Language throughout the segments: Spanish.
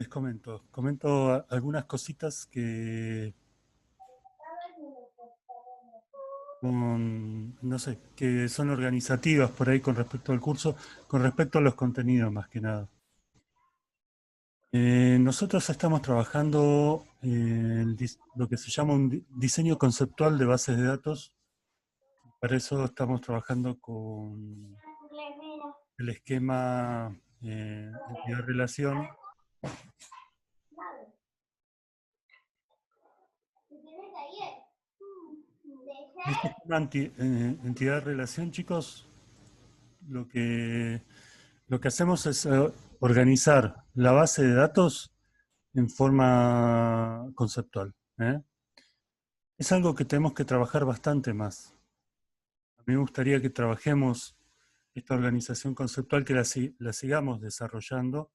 Les comento algunas cositas que, no sé, que son organizativas por ahí con respecto al curso, con respecto a los contenidos más que nada. Nosotros estamos trabajando en lo que se llama un diseño conceptual de bases de datos. Para eso estamos trabajando con el esquema entidad-relación. Este esquema entidad-relación, chicos, lo que, lo que hacemos es organizar la base de datos en forma conceptual. ¿Eh? Es algo que tenemos que trabajar bastante más. A mí me gustaría que trabajemos esta organización conceptual, que la sigamos desarrollando.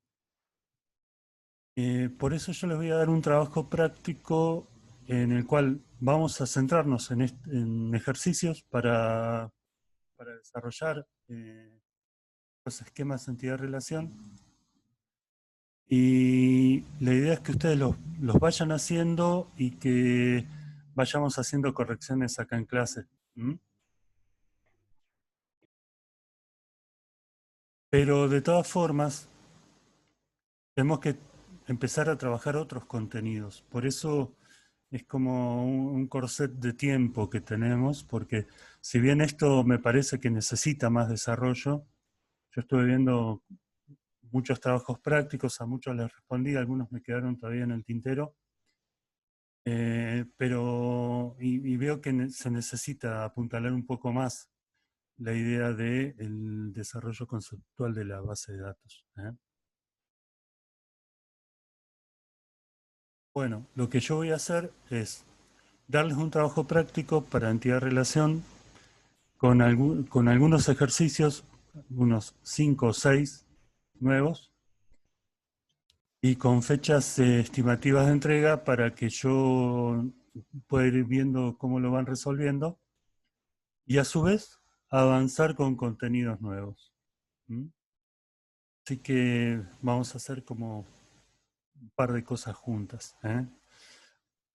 Por eso yo les voy a dar un trabajo práctico en el cual vamos a centrarnos en ejercicios para desarrollar los esquemas de entidad-relación. Y la idea es que ustedes los vayan haciendo y que vayamos haciendo correcciones acá en clase. ¿Mm? Pero de todas formas, tenemos que empezar a trabajar otros contenidos. Por eso es como un corset de tiempo que tenemos, porque si bien esto me parece que necesita más desarrollo, yo estuve viendo muchos trabajos prácticos, a muchos les respondí, algunos me quedaron todavía en el tintero. Y veo que se necesita apuntalar un poco más la idea del desarrollo conceptual de la base de datos. ¿Eh? Bueno, lo que yo voy a hacer es darles un trabajo práctico para entidad-relación con algunos ejercicios, unos 5 o 6 nuevos, y con fechas estimativas de entrega para que yo pueda ir viendo cómo lo van resolviendo y a su vez avanzar con contenidos nuevos. ¿Mm? Así que vamos a hacer como un par de cosas juntas. ¿Eh?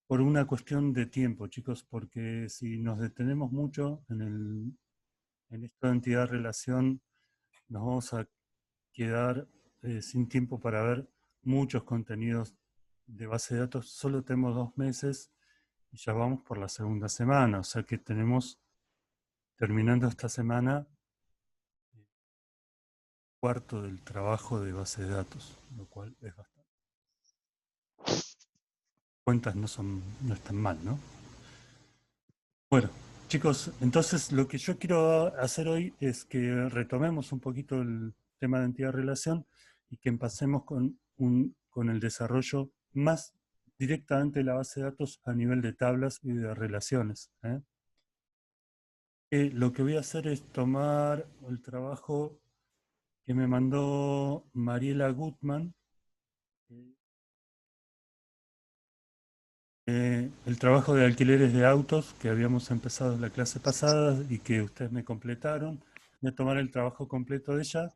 Por una cuestión de tiempo, chicos, porque si nos detenemos mucho en esta entidad-relación, nos vamos a quedar sin tiempo para ver muchos contenidos de base de datos. Solo tenemos 2 meses y ya vamos por la segunda semana, o sea que tenemos, terminando esta semana, cuarto del trabajo de base de datos, lo cual es bastante. Cuentas no están mal, ¿no? Bueno, chicos, entonces lo que yo quiero hacer hoy es que retomemos un poquito el tema de entidad-relación y que empecemos con el desarrollo más directamente de la base de datos a nivel de tablas y de relaciones. ¿Eh? Lo que voy a hacer es tomar el trabajo que me mandó Mariela Gutman, el trabajo de alquileres de autos que habíamos empezado en la clase pasada y que ustedes me completaron. Voy a tomar el trabajo completo de ella.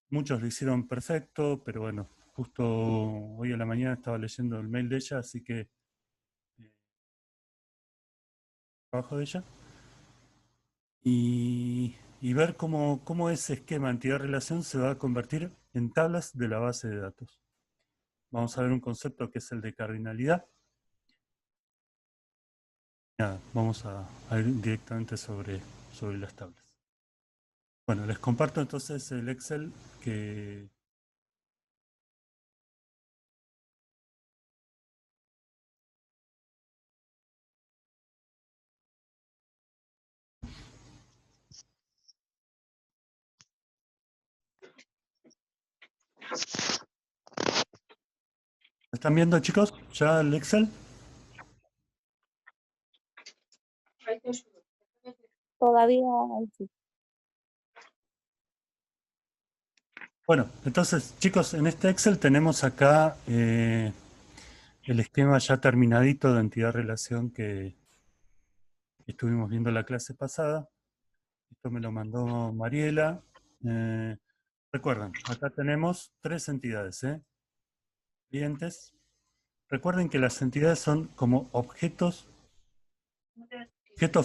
Muchos lo hicieron perfecto, pero bueno, justo hoy a la mañana estaba leyendo el mail de ella, así que trabajo de ella. Y ver cómo ese esquema entidad-relación se va a convertir en tablas de la base de datos. Vamos a ver un concepto que es el de cardinalidad. Nada, vamos a ir directamente sobre las tablas. Bueno, les comparto entonces el Excel que... ¿Están viendo, chicos, ya el Excel? Todavía sí. Bueno, entonces, chicos, en este Excel tenemos acá el esquema ya terminadito de entidad-relación que estuvimos viendo la clase pasada. Esto me lo mandó Mariela. Recuerdan, acá tenemos 3 entidades. ¿Eh? clientes. Recuerden que las entidades son como objetos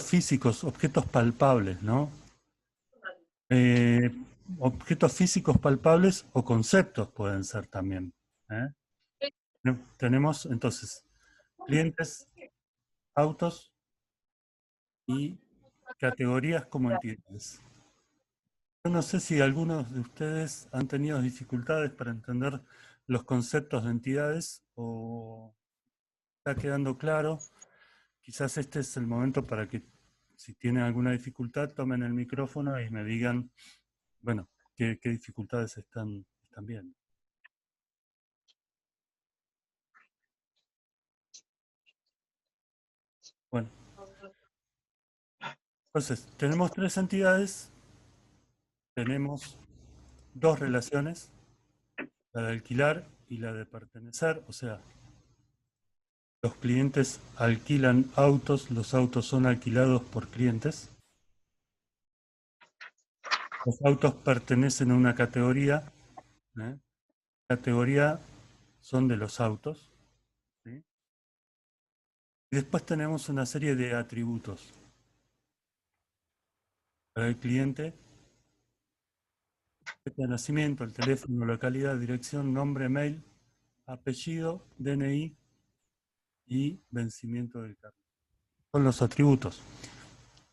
físicos, objetos palpables, ¿no? Objetos físicos palpables o conceptos pueden ser también. ¿eh? Tenemos entonces clientes, autos y categorías como entidades. Yo no sé si algunos de ustedes han tenido dificultades para entender los conceptos de entidades o está quedando claro. Quizás este es el momento para que, si tienen alguna dificultad, tomen el micrófono y me digan, bueno, qué dificultades están viendo. Bueno, entonces, tenemos tres entidades, tenemos dos relaciones, la de alquilar y la de pertenecer, o sea, los clientes alquilan autos, los autos son alquilados por clientes. Los autos pertenecen a una categoría, ¿eh? Categoría son de los autos, ¿sí? Y después tenemos una serie de atributos. Para el cliente, fecha de nacimiento, el teléfono, localidad, dirección, nombre, mail, apellido, DNI y vencimiento del carnet. Son los atributos.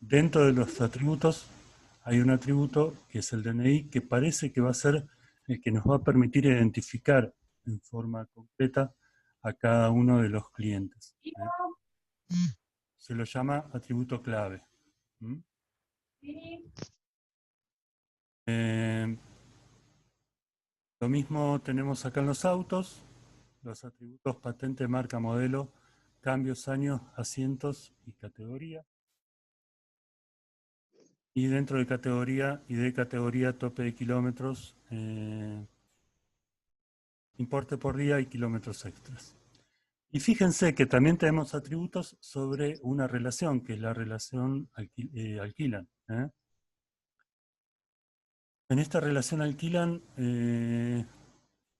Dentro de los atributos hay un atributo que es el DNI, que parece que va a ser el que nos va a permitir identificar en forma concreta a cada uno de los clientes. Se lo llama atributo clave. Lo mismo tenemos acá en los autos, los atributos patente, marca, modelo, cambios, años, asientos y categoría. Y dentro de categoría, tope de kilómetros, importe por día y kilómetros extras. Y fíjense que también tenemos atributos sobre una relación, que es la relación alquilan. En esta relación alquilan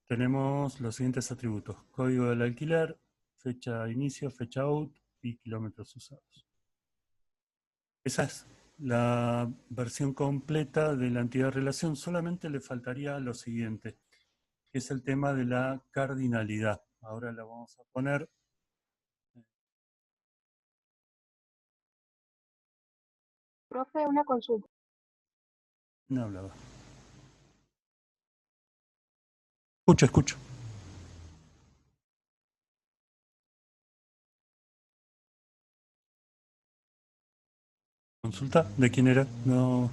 tenemos los siguientes atributos: código del alquiler, fecha de inicio, fecha out y kilómetros usados. Esa es la versión completa de la entidad de relación. Solamente le faltaría lo siguiente, que es el tema de la cardinalidad. Ahora la vamos a poner. Profe, una consulta. No hablaba. Escucho, escucho. ¿Consulta? ¿De quién era? No.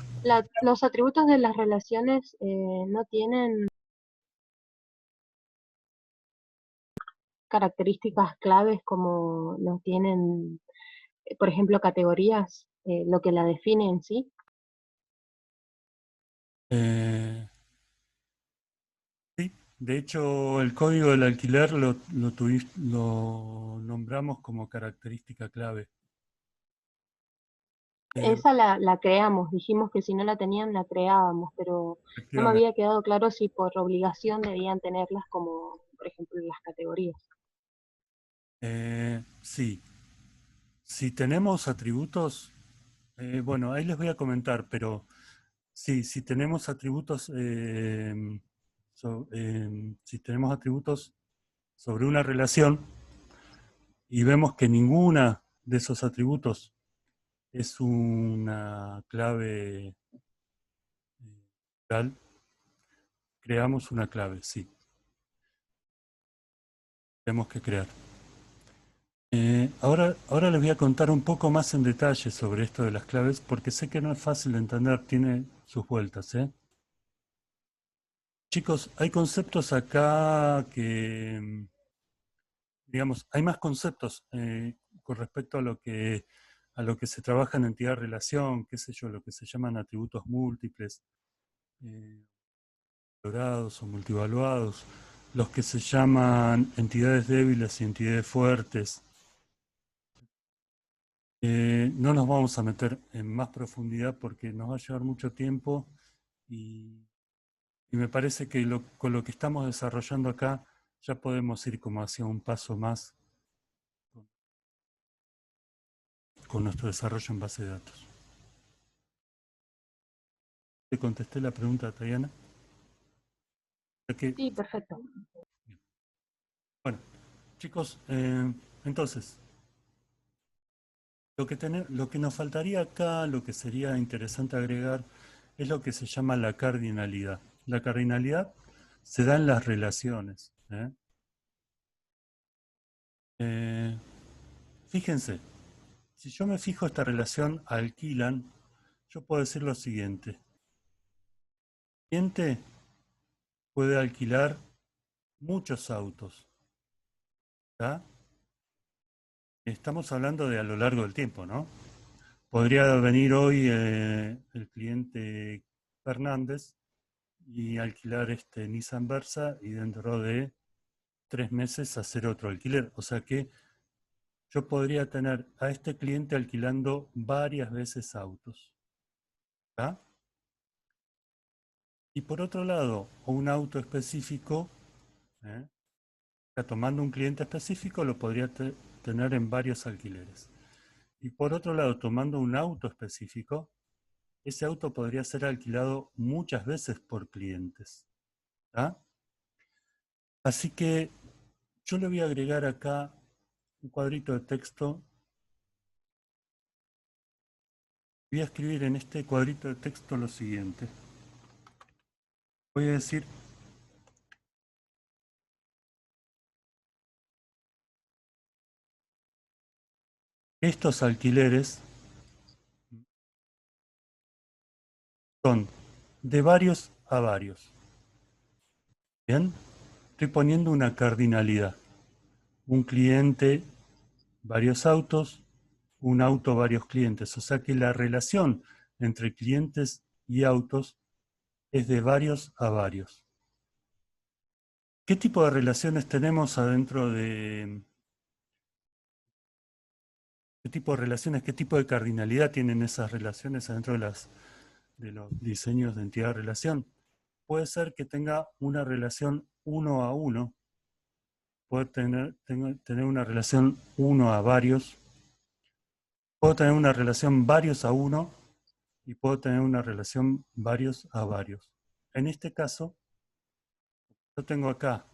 Los atributos de las relaciones no tienen características claves como lo tienen, por ejemplo, categorías, lo que la define en sí. Eh, sí, de hecho el código del alquiler lo nombramos como característica clave. Esa la creamos, dijimos que si no la tenían la creábamos, pero no me Efectivamente. había quedado claro si por obligación debían tenerlas como, por ejemplo, las categorías. Sí, si tenemos atributos, bueno, ahí les voy a comentar, pero sí, si tenemos atributos, si tenemos atributos sobre una relación y vemos que ninguna de esos atributos es una clave tal, creamos una clave, sí, tenemos que crear. Ahora les voy a contar un poco más en detalle sobre esto de las claves, porque sé que no es fácil de entender, tiene sus vueltas. Chicos, hay conceptos acá que, digamos, hay más conceptos con respecto a lo que se trabaja en entidad-relación, qué sé yo, lo que se llaman atributos múltiples, eh, valorados o multivaluados, los que se llaman entidades débiles y entidades fuertes. No nos vamos a meter en más profundidad porque nos va a llevar mucho tiempo y me parece que con lo que estamos desarrollando acá ya podemos ir como hacia un paso más con nuestro desarrollo en base de datos. ¿Te contesté la pregunta, Tayana? Sí, perfecto. Bueno, chicos, entonces, lo que nos faltaría acá, lo que sería interesante agregar, es lo que se llama la cardinalidad. La cardinalidad se da en las relaciones. Fíjense, si yo me fijo esta relación alquilan, yo puedo decir lo siguiente. El cliente puede alquilar muchos autos. ¿Tá? Estamos hablando de a lo largo del tiempo, ¿no? Podría venir hoy el cliente Fernández y alquilar este Nissan Versa y dentro de 3 meses hacer otro alquiler. O sea que yo podría tener a este cliente alquilando varias veces autos. ¿Tá? Y por otro lado, un auto específico, ¿eh? Tomando un cliente específico, lo podría tener en varios alquileres. Y por otro lado, tomando un auto específico, ese auto podría ser alquilado muchas veces por clientes. ¿Tá? Así que yo le voy a agregar acá un cuadrito de texto. Voy a escribir en este cuadrito de texto lo siguiente. Voy a decir que estos alquileres son de varios a varios. ¿Bien? Estoy poniendo una cardinalidad. Un cliente, varios autos, un auto, varios clientes. O sea que la relación entre clientes y autos es de varios a varios. ¿Qué tipo de relaciones tenemos adentro de... ¿Qué tipo de relaciones, qué tipo de cardinalidad tienen esas relaciones adentro de los diseños de entidad-relación? Puede ser que tenga una relación uno a uno, puede tener una relación uno a varios, puedo tener una relación varios a uno y puedo tener una relación varios a varios. En este caso, yo tengo acá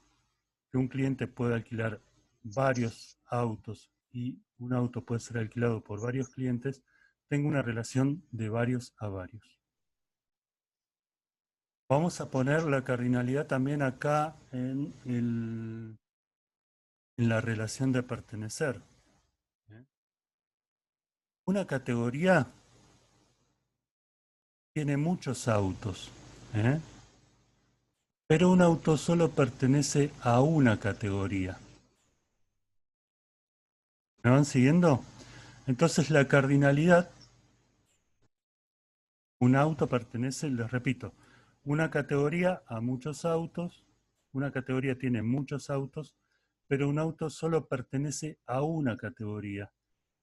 que un cliente puede alquilar varios autos y un auto puede ser alquilado por varios clientes, tengo una relación de varios a varios. Vamos a poner la cardinalidad también acá en la relación de pertenecer. Una categoría tiene muchos autos, ¿eh? Pero un auto solo pertenece a una categoría. ¿Me van siguiendo? Entonces la cardinalidad, un auto pertenece, les repito, una categoría a muchos autos, una categoría tiene muchos autos, pero un auto solo pertenece a una categoría.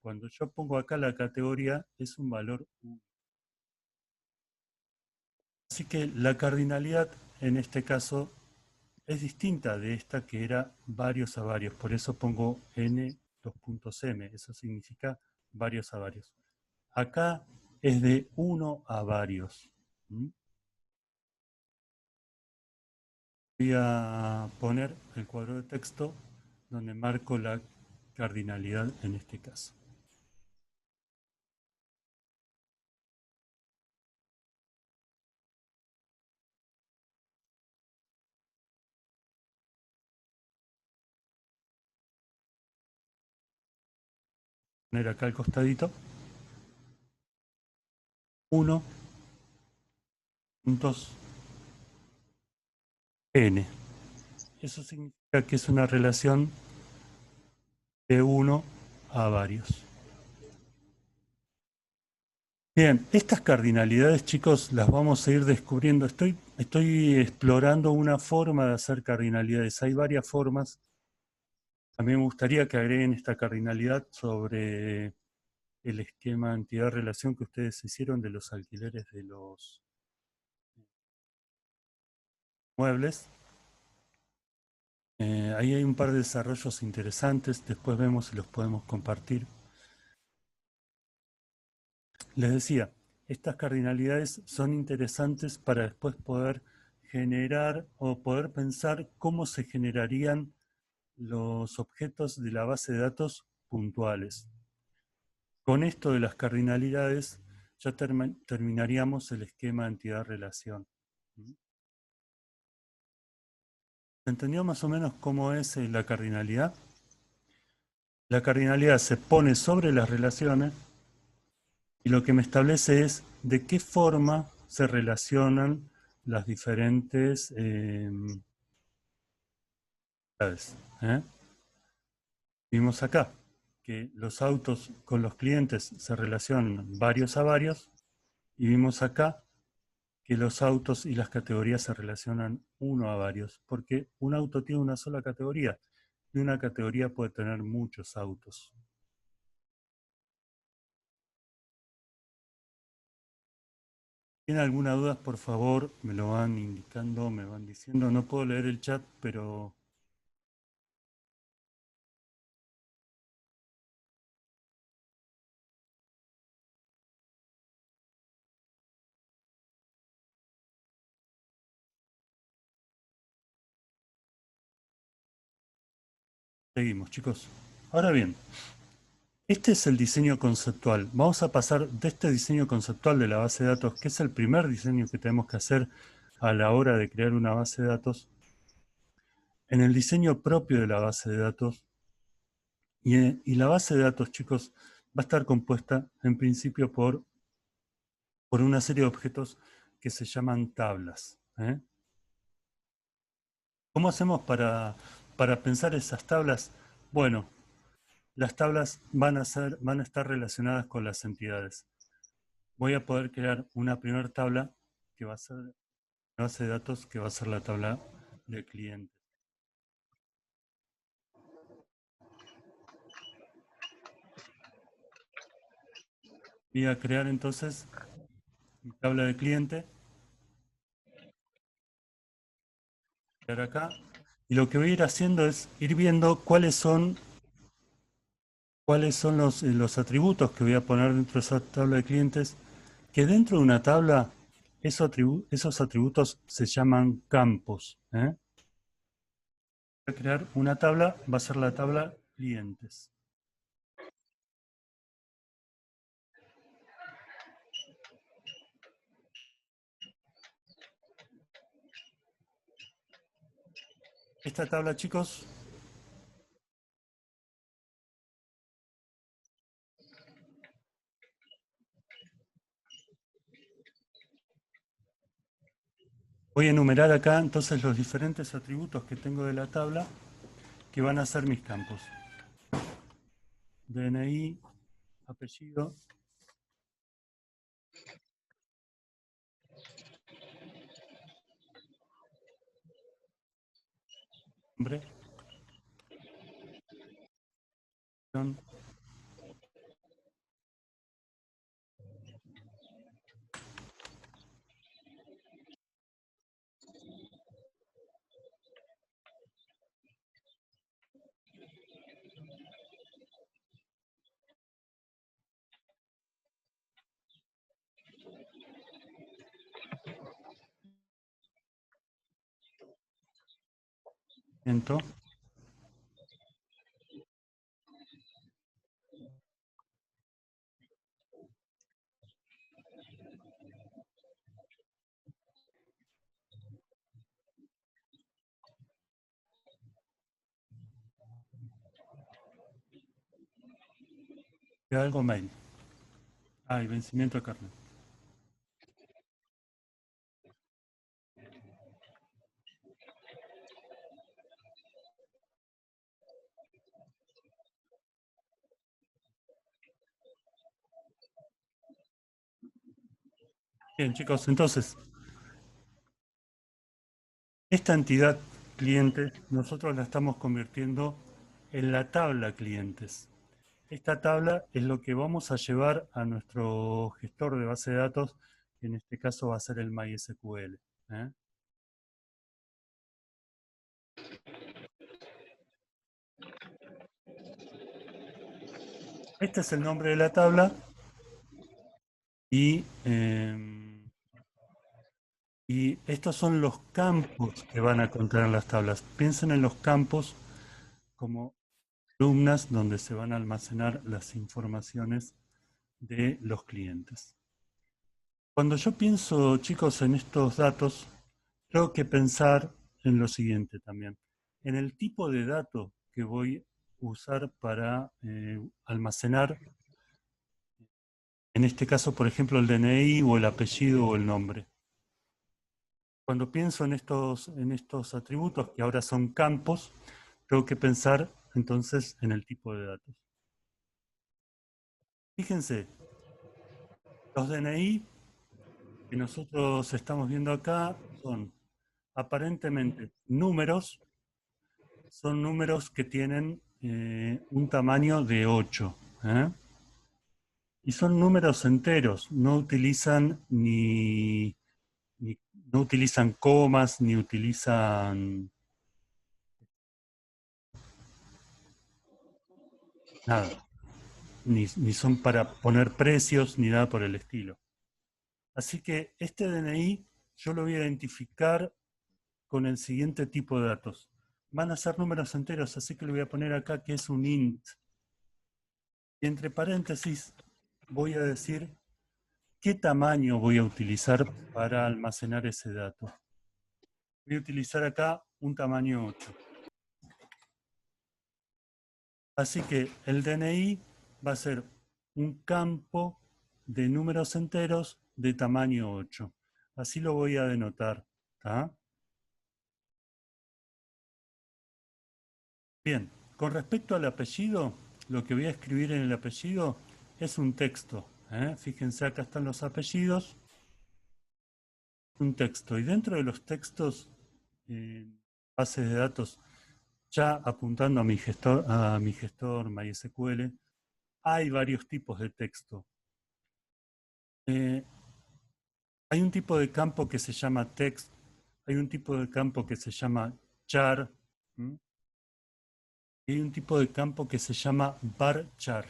Cuando yo pongo acá la categoría es un valor 1. Así que la cardinalidad en este caso es distinta de esta que era varios a varios. Por eso pongo n dos puntos m. Eso significa varios a varios. Acá es de uno a varios. Voy a poner el cuadro de texto donde marco la cardinalidad en este caso. Poner acá al costadito 1 puntos n. Eso significa que es una relación de 1 a varios. Bien, estas cardinalidades, chicos, las vamos a ir descubriendo. Estoy explorando una forma de hacer cardinalidades. Hay varias formas. A mí me gustaría que agreguen esta cardinalidad sobre el esquema entidad-relación que ustedes hicieron de los alquileres de los muebles. Ahí hay un par de desarrollos interesantes, después vemos si los podemos compartir. Les decía, estas cardinalidades son interesantes para después poder generar o poder pensar cómo se generarían los objetos de la base de datos puntuales. Con esto de las cardinalidades ya terminaríamos el esquema entidad-relación. ¿Se entendió más o menos cómo es la cardinalidad? La cardinalidad se pone sobre las relaciones y lo que me establece es de qué forma se relacionan las diferentes entidades. Vimos acá que los autos con los clientes se relacionan varios a varios y vimos acá que los autos y las categorías se relacionan uno a varios, porque un auto tiene una sola categoría y una categoría puede tener muchos autos. ¿Tienen alguna duda? Por favor, me lo van indicando, me van diciendo. No puedo leer el chat, pero seguimos, chicos. Ahora bien, este es el diseño conceptual. Vamos a pasar de este diseño conceptual de la base de datos, que es el primer diseño que tenemos que hacer a la hora de crear una base de datos, en el diseño propio de la base de datos. Y la base de datos, chicos, va a estar compuesta en principio por una serie de objetos que se llaman tablas. ¿Cómo hacemos para pensar esas tablas? Bueno, las tablas van a estar relacionadas con las entidades. Voy a poder crear una primera tabla que va a ser una base de datos que va a ser la tabla de clientes. Voy a crear entonces mi tabla de cliente, crear acá, y lo que voy a ir haciendo es ir viendo cuáles son los atributos que voy a poner dentro de esa tabla de clientes, que dentro de una tabla esos atributos se llaman campos. Voy a crear una tabla, va a ser la tabla clientes. Esta tabla, chicos, voy a enumerar acá entonces los diferentes atributos que tengo de la tabla que van a ser mis campos. DNI, apellido, nombre, ciento, y algo mail. Y vencimiento de carnet. Bien, chicos, entonces, esta entidad cliente nosotros la estamos convirtiendo en la tabla clientes. Esta tabla es lo que vamos a llevar a nuestro gestor de base de datos, que en este caso va a ser el MySQL. Este es el nombre de la tabla y estos son los campos que van a contener las tablas. Piensen en los campos como columnas donde se van a almacenar las informaciones de los clientes. Cuando yo pienso, chicos, en estos datos, tengo que pensar en lo siguiente también, en el tipo de dato que voy a usar para almacenar, en este caso, por ejemplo, el DNI o el apellido o el nombre. Cuando pienso en estos atributos, que ahora son campos, tengo que pensar entonces en el tipo de datos. Fíjense, los DNI que nosotros estamos viendo acá son aparentemente números, son números que tienen un tamaño de 8. Y son números enteros, no utilizan no utilizan comas, ni utilizan nada, ni son para poner precios, ni nada por el estilo. Así que este DNI yo lo voy a identificar con el siguiente tipo de datos. Van a ser números enteros, así que le voy a poner acá que es un int. Y entre paréntesis voy a decir qué tamaño voy a utilizar para almacenar ese dato. Voy a utilizar acá un tamaño 8. Así que el DNI va a ser un campo de números enteros de tamaño 8. Así lo voy a denotar. ¿Tá? Bien, con respecto al apellido, lo que voy a escribir en el apellido es un texto. Fíjense, acá están los apellidos. Un texto. Y dentro de los textos, bases de datos, ya apuntando a mi gestor MySQL, hay varios tipos de texto. Hay un tipo de campo que se llama text, hay un tipo de campo que se llama char, y hay un tipo de campo que se llama varchar.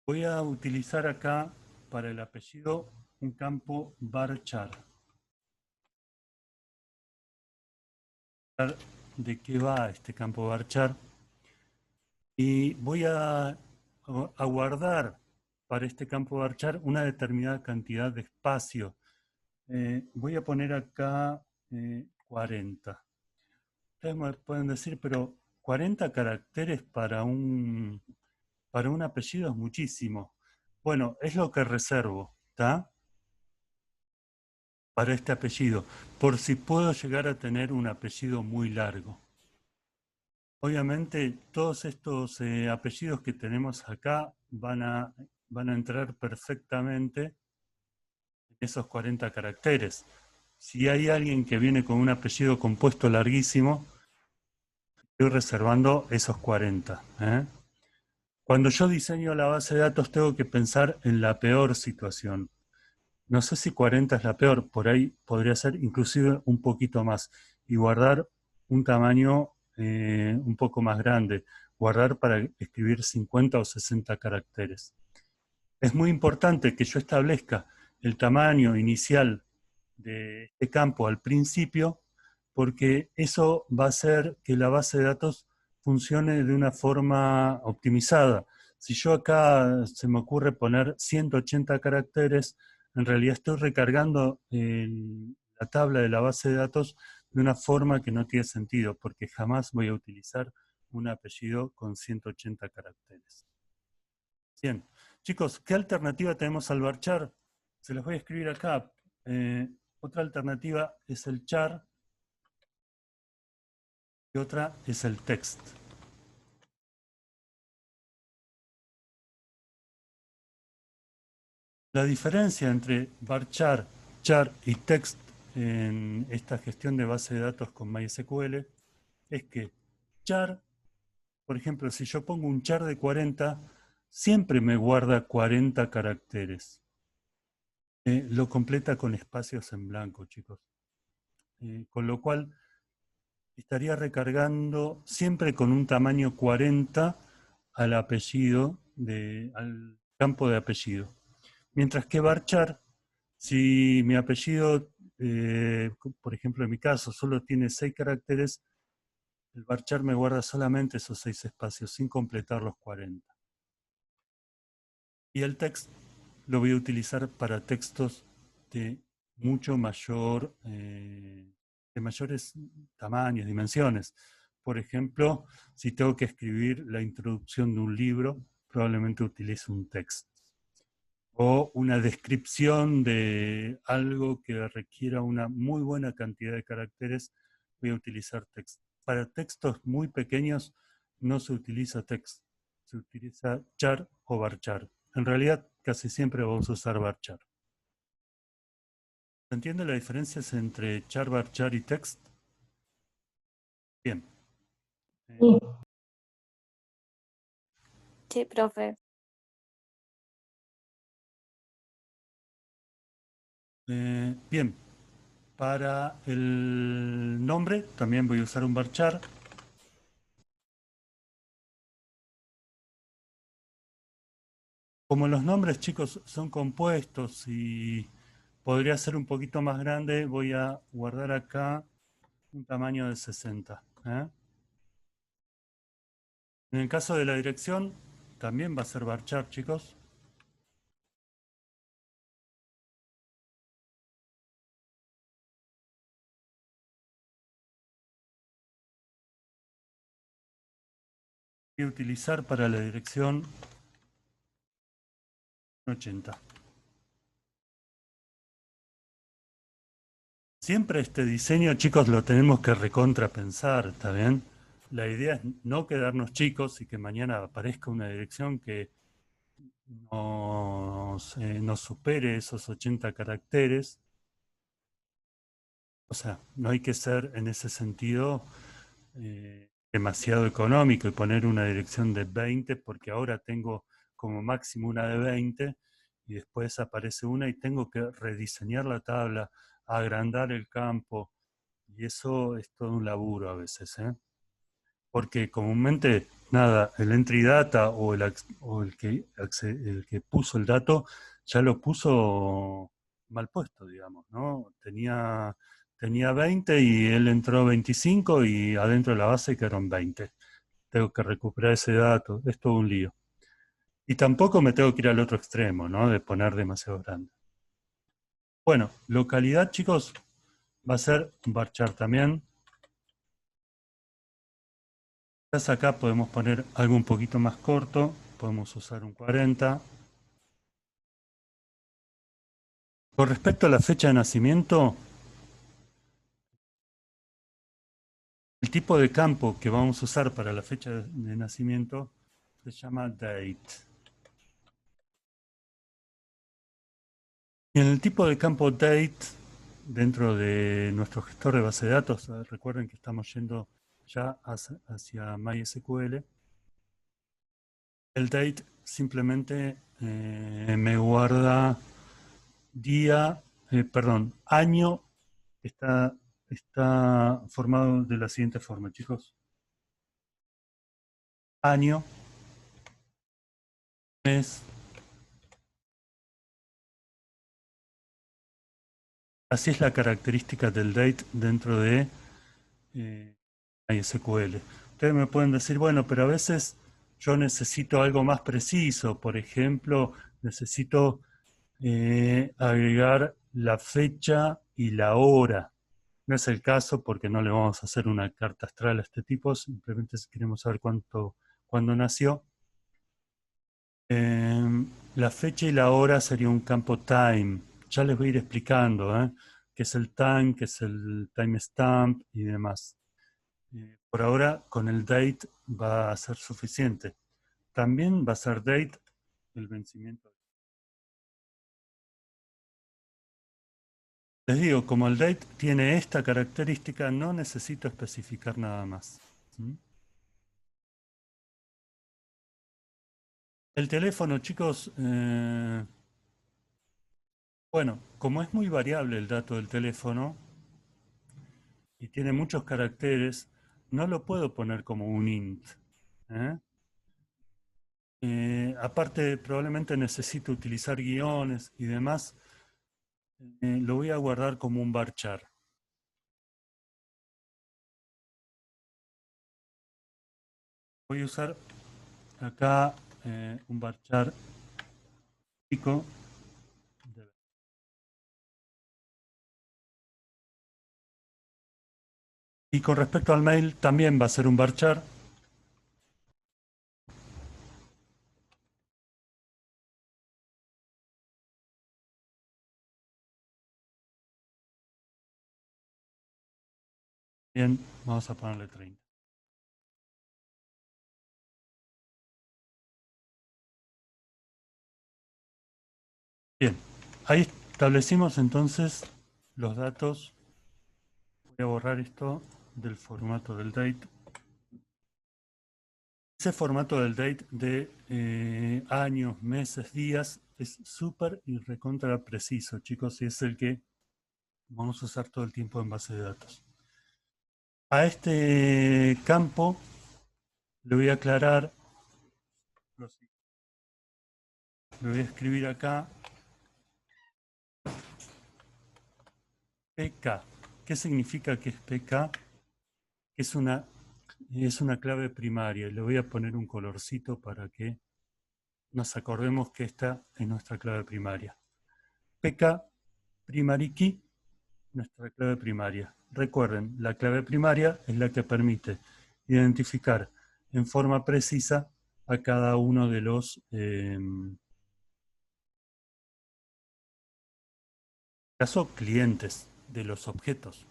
Voy a utilizar acá para el apellido un campo varchar. ¿De qué va este campo varchar? Y voy a guardar para este campo varchar una determinada cantidad de espacio. Voy a poner acá 40. Ustedes me pueden decir, pero 40 caracteres para un apellido es muchísimo. Bueno, es lo que reservo, ¿está? Para este apellido, por si puedo llegar a tener un apellido muy largo. Obviamente, todos estos apellidos que tenemos acá van a entrar perfectamente en esos 40 caracteres. Si hay alguien que viene con un apellido compuesto larguísimo, estoy reservando esos 40. Cuando yo diseño la base de datos, tengo que pensar en la peor situación. No sé si 40 es la peor, por ahí podría ser inclusive un poquito más. Y guardar un tamaño un poco más grande. Guardar para escribir 50 o 60 caracteres. Es muy importante que yo establezca el tamaño inicial de este campo al principio, porque eso va a hacer que la base de datos funcione de una forma optimizada. Si yo acá se me ocurre poner 180 caracteres, en realidad estoy recargando la tabla de la base de datos de una forma que no tiene sentido, porque jamás voy a utilizar un apellido con 180 caracteres. Bien, chicos, ¿qué alternativa tenemos al varchar? Se los voy a escribir acá. Otra alternativa es el char y otra es el text. La diferencia entre varchar, char y text en esta gestión de base de datos con MySQL es que char, por ejemplo, si yo pongo un char de 40, siempre me guarda 40 caracteres. Lo completa con espacios en blanco, chicos. Con lo cual estaría recargando siempre con un tamaño 40 al apellido, al campo de apellido. Mientras que varchar, si mi apellido, por ejemplo en mi caso, solo tiene 6 caracteres, el varchar me guarda solamente esos 6 espacios, sin completar los 40. Y el text lo voy a utilizar para textos de mucho mayor, de mayores tamaños, dimensiones. Por ejemplo, si tengo que escribir la introducción de un libro, probablemente utilice un texto. O una descripción de algo que requiera una muy buena cantidad de caracteres, voy a utilizar text. Para textos muy pequeños no se utiliza text, se utiliza char o varchar. En realidad, casi siempre vamos a usar varchar. ¿Se entiende la diferencia entre char, varchar y text? Bien. Sí. Sí, profe. Bien. Para el nombre también voy a usar un varchar. Como los nombres, chicos, son compuestos y podría ser un poquito más grande, voy a guardar acá un tamaño de 60. En el caso de la dirección, también va a ser varchar, chicos. Voy a utilizar para la dirección 80. Siempre este diseño, chicos, lo tenemos que recontrapensar, ¿está bien? La idea es no quedarnos chicos y que mañana aparezca una dirección que nos supere esos 80 caracteres. O sea, no hay que ser en ese sentido demasiado económico y poner una dirección de 20, porque ahora tengo como máximo una de 20 y después aparece una y tengo que rediseñar la tabla, agrandar el campo, y eso es todo un laburo a veces, ¿eh? Porque comúnmente, nada, el entry data o el que puso el dato ya lo puso mal puesto, digamos, ¿no? Tenía 20 y él entró 25 y adentro de la base quedaron 20. Tengo que recuperar ese dato, es todo un lío. Y tampoco me tengo que ir al otro extremo, ¿no? De poner demasiado grande. Bueno, localidad, chicos, va a ser varchar también. Quizás acá podemos poner algo un poquito más corto, podemos usar un 40. Con respecto a la fecha de nacimiento, el tipo de campo que vamos a usar para la fecha de nacimiento se llama date. Y en el tipo de campo date, dentro de nuestro gestor de base de datos, recuerden que estamos yendo ya hacia MySQL, el date simplemente me guarda año. Está formado de la siguiente forma, chicos. Año, mes. Así es la característica del date dentro de MySQL. Ustedes me pueden decir, bueno, pero a veces yo necesito algo más preciso. Por ejemplo, necesito agregar la fecha y la hora. No es el caso porque no le vamos a hacer una carta astral a este tipo, simplemente queremos saber cuándo nació. La fecha y la hora sería un campo time. Ya les voy a ir explicando, qué es el time, qué es el timestamp y demás. Por ahora, con el date va a ser suficiente. También va a ser date el vencimiento. Les digo, como el date tiene esta característica, no necesito especificar nada más. ¿Mm? El teléfono, chicos, bueno, como es muy variable el dato del teléfono y tiene muchos caracteres, no lo puedo poner como un int. ¿eh? Aparte, probablemente necesito utilizar guiones y demás. Lo voy a guardar como un varchar. Voy a usar acá un varchar chico. Y con respecto al mail, también va a ser un varchar. Bien, vamos a ponerle 30. Bien, ahí establecimos entonces los datos. Voy a borrar esto del formato del date. Ese formato del date de años, meses, días es súper y recontra preciso, chicos, y es el que vamos a usar todo el tiempo en base de datos. A este campo le voy a aclarar, le voy a escribir acá PK. ¿Qué significa que es PK? Es una clave primaria. Le voy a poner un colorcito para que nos acordemos que esta es nuestra clave primaria. PK primary key, nuestra clave primaria. Recuerden, la clave primaria es la que permite identificar en forma precisa a cada uno de los clientes de los objetos,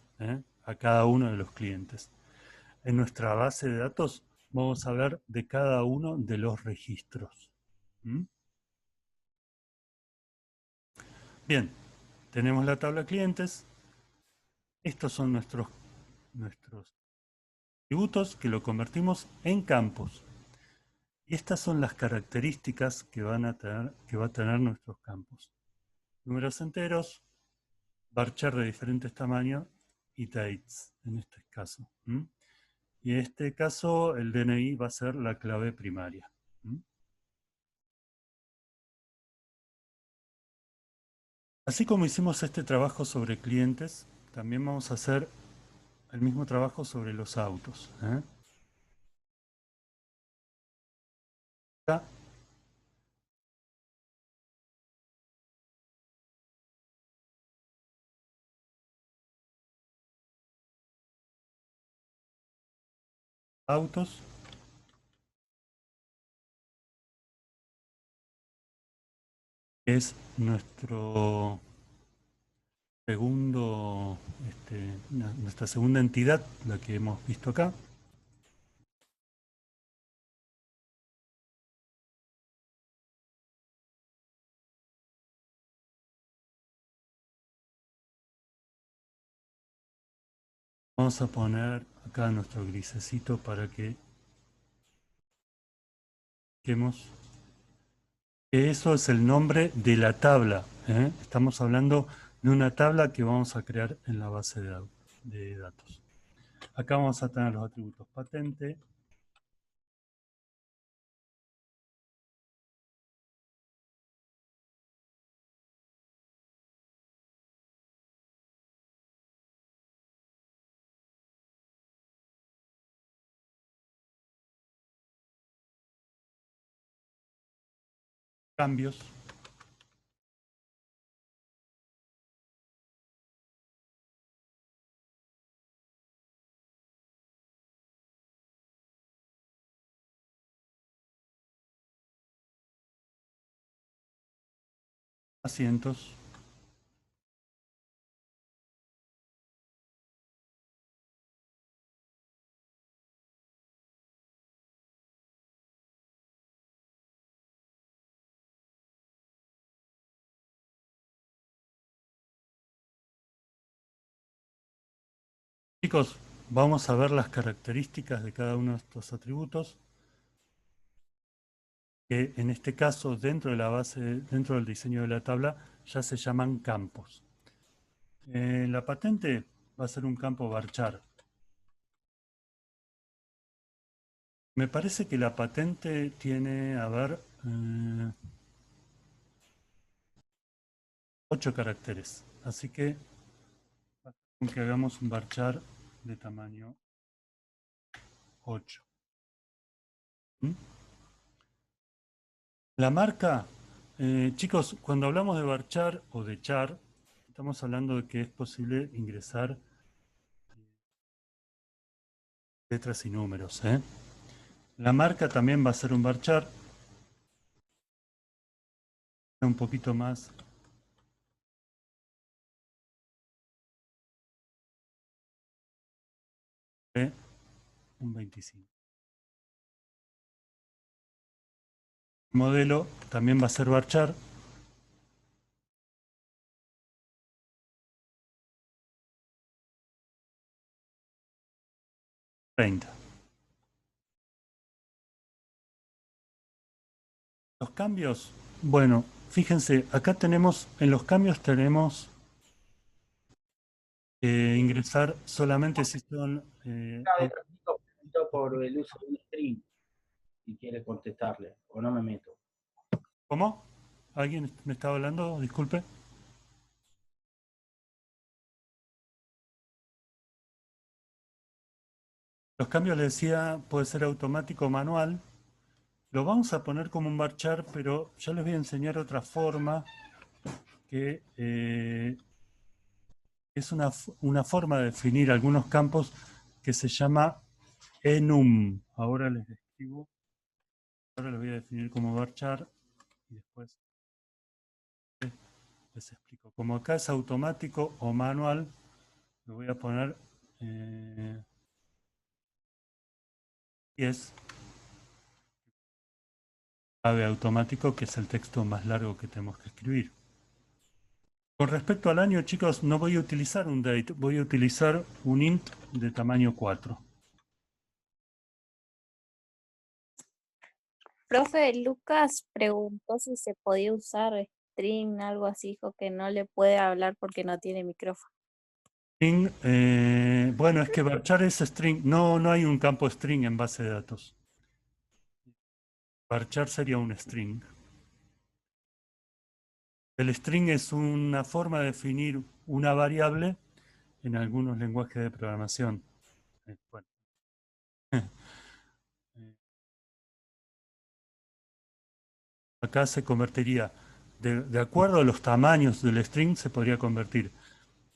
a cada uno de los clientes. En nuestra base de datos vamos a hablar de cada uno de los registros. ¿Mm? Bien, tenemos la tabla clientes. Estos son nuestros atributos que lo convertimos en campos. Y estas son las características que va a tener nuestros campos. Números enteros, varchar de diferentes tamaños y dates en este caso. Y en este caso el DNI va a ser la clave primaria. Así como hicimos este trabajo sobre clientes, también vamos a hacer el mismo trabajo sobre los autos. Acá, autos, que es nuestro segundo, nuestra segunda entidad, la que hemos visto acá. Vamos a poner acá nuestro grisecito para que vemos que eso es el nombre de la tabla. Estamos hablando de una tabla que vamos a crear en la base de datos. Acá vamos a tener los atributos patente, cambios, asientos, chicos, vamos a ver las características de cada uno de estos atributos, que en este caso dentro de la base, dentro del diseño de la tabla, ya se llaman campos. La patente va a ser un campo varchar. Me parece que la patente tiene, a ver, 8 caracteres. Así que, aunque hagamos un varchar de tamaño 8. ¿Mm? La marca, chicos, cuando hablamos de varchar o de char, estamos hablando de que es posible ingresar letras y números. La marca también va a ser un varchar, un poquito más. Un 25. El modelo también va a ser varchar. Los cambios, bueno, fíjense, acá tenemos, en los cambios tenemos ingresar solamente si son... Cada vez pregunto por el uso de un string, si quiere contestarle, o no me meto. ¿Cómo? ¿Alguien me estaba hablando? Disculpe. Los cambios, le decía, puede ser automático o manual. Lo vamos a poner como un varchar, pero ya les voy a enseñar otra forma que es una forma de definir algunos campos que se llama enum. Ahora les escribo. Ahora lo voy a definir como varchar y después les explico. Como acá es automático o manual, lo voy a poner 10. Ave automático, que es el texto más largo que tenemos que escribir. Con respecto al año, chicos, no voy a utilizar un date, voy a utilizar un int de tamaño 4. Profe, Lucas preguntó si se podía usar string, algo así, dijo que no le puede hablar porque no tiene micrófono. String, bueno, es que varchar es string, no hay un campo string en base de datos. Varchar sería un string. El string es una forma de definir una variable en algunos lenguajes de programación. Bueno. Acá se convertiría, de acuerdo a los tamaños del string, se podría convertir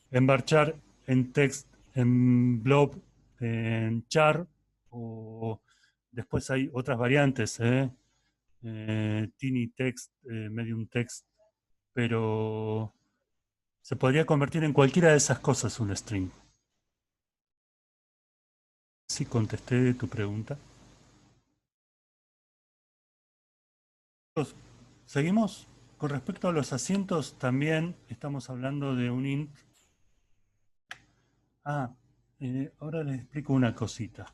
en varchar, en text, en blob, en char, o después hay otras variantes, tiny text, medium text, pero se podría convertir en cualquiera de esas cosas un string. ¿Sí contesté tu pregunta? Seguimos. Con respecto a los asientos, también estamos hablando de un int. Ahora les explico una cosita.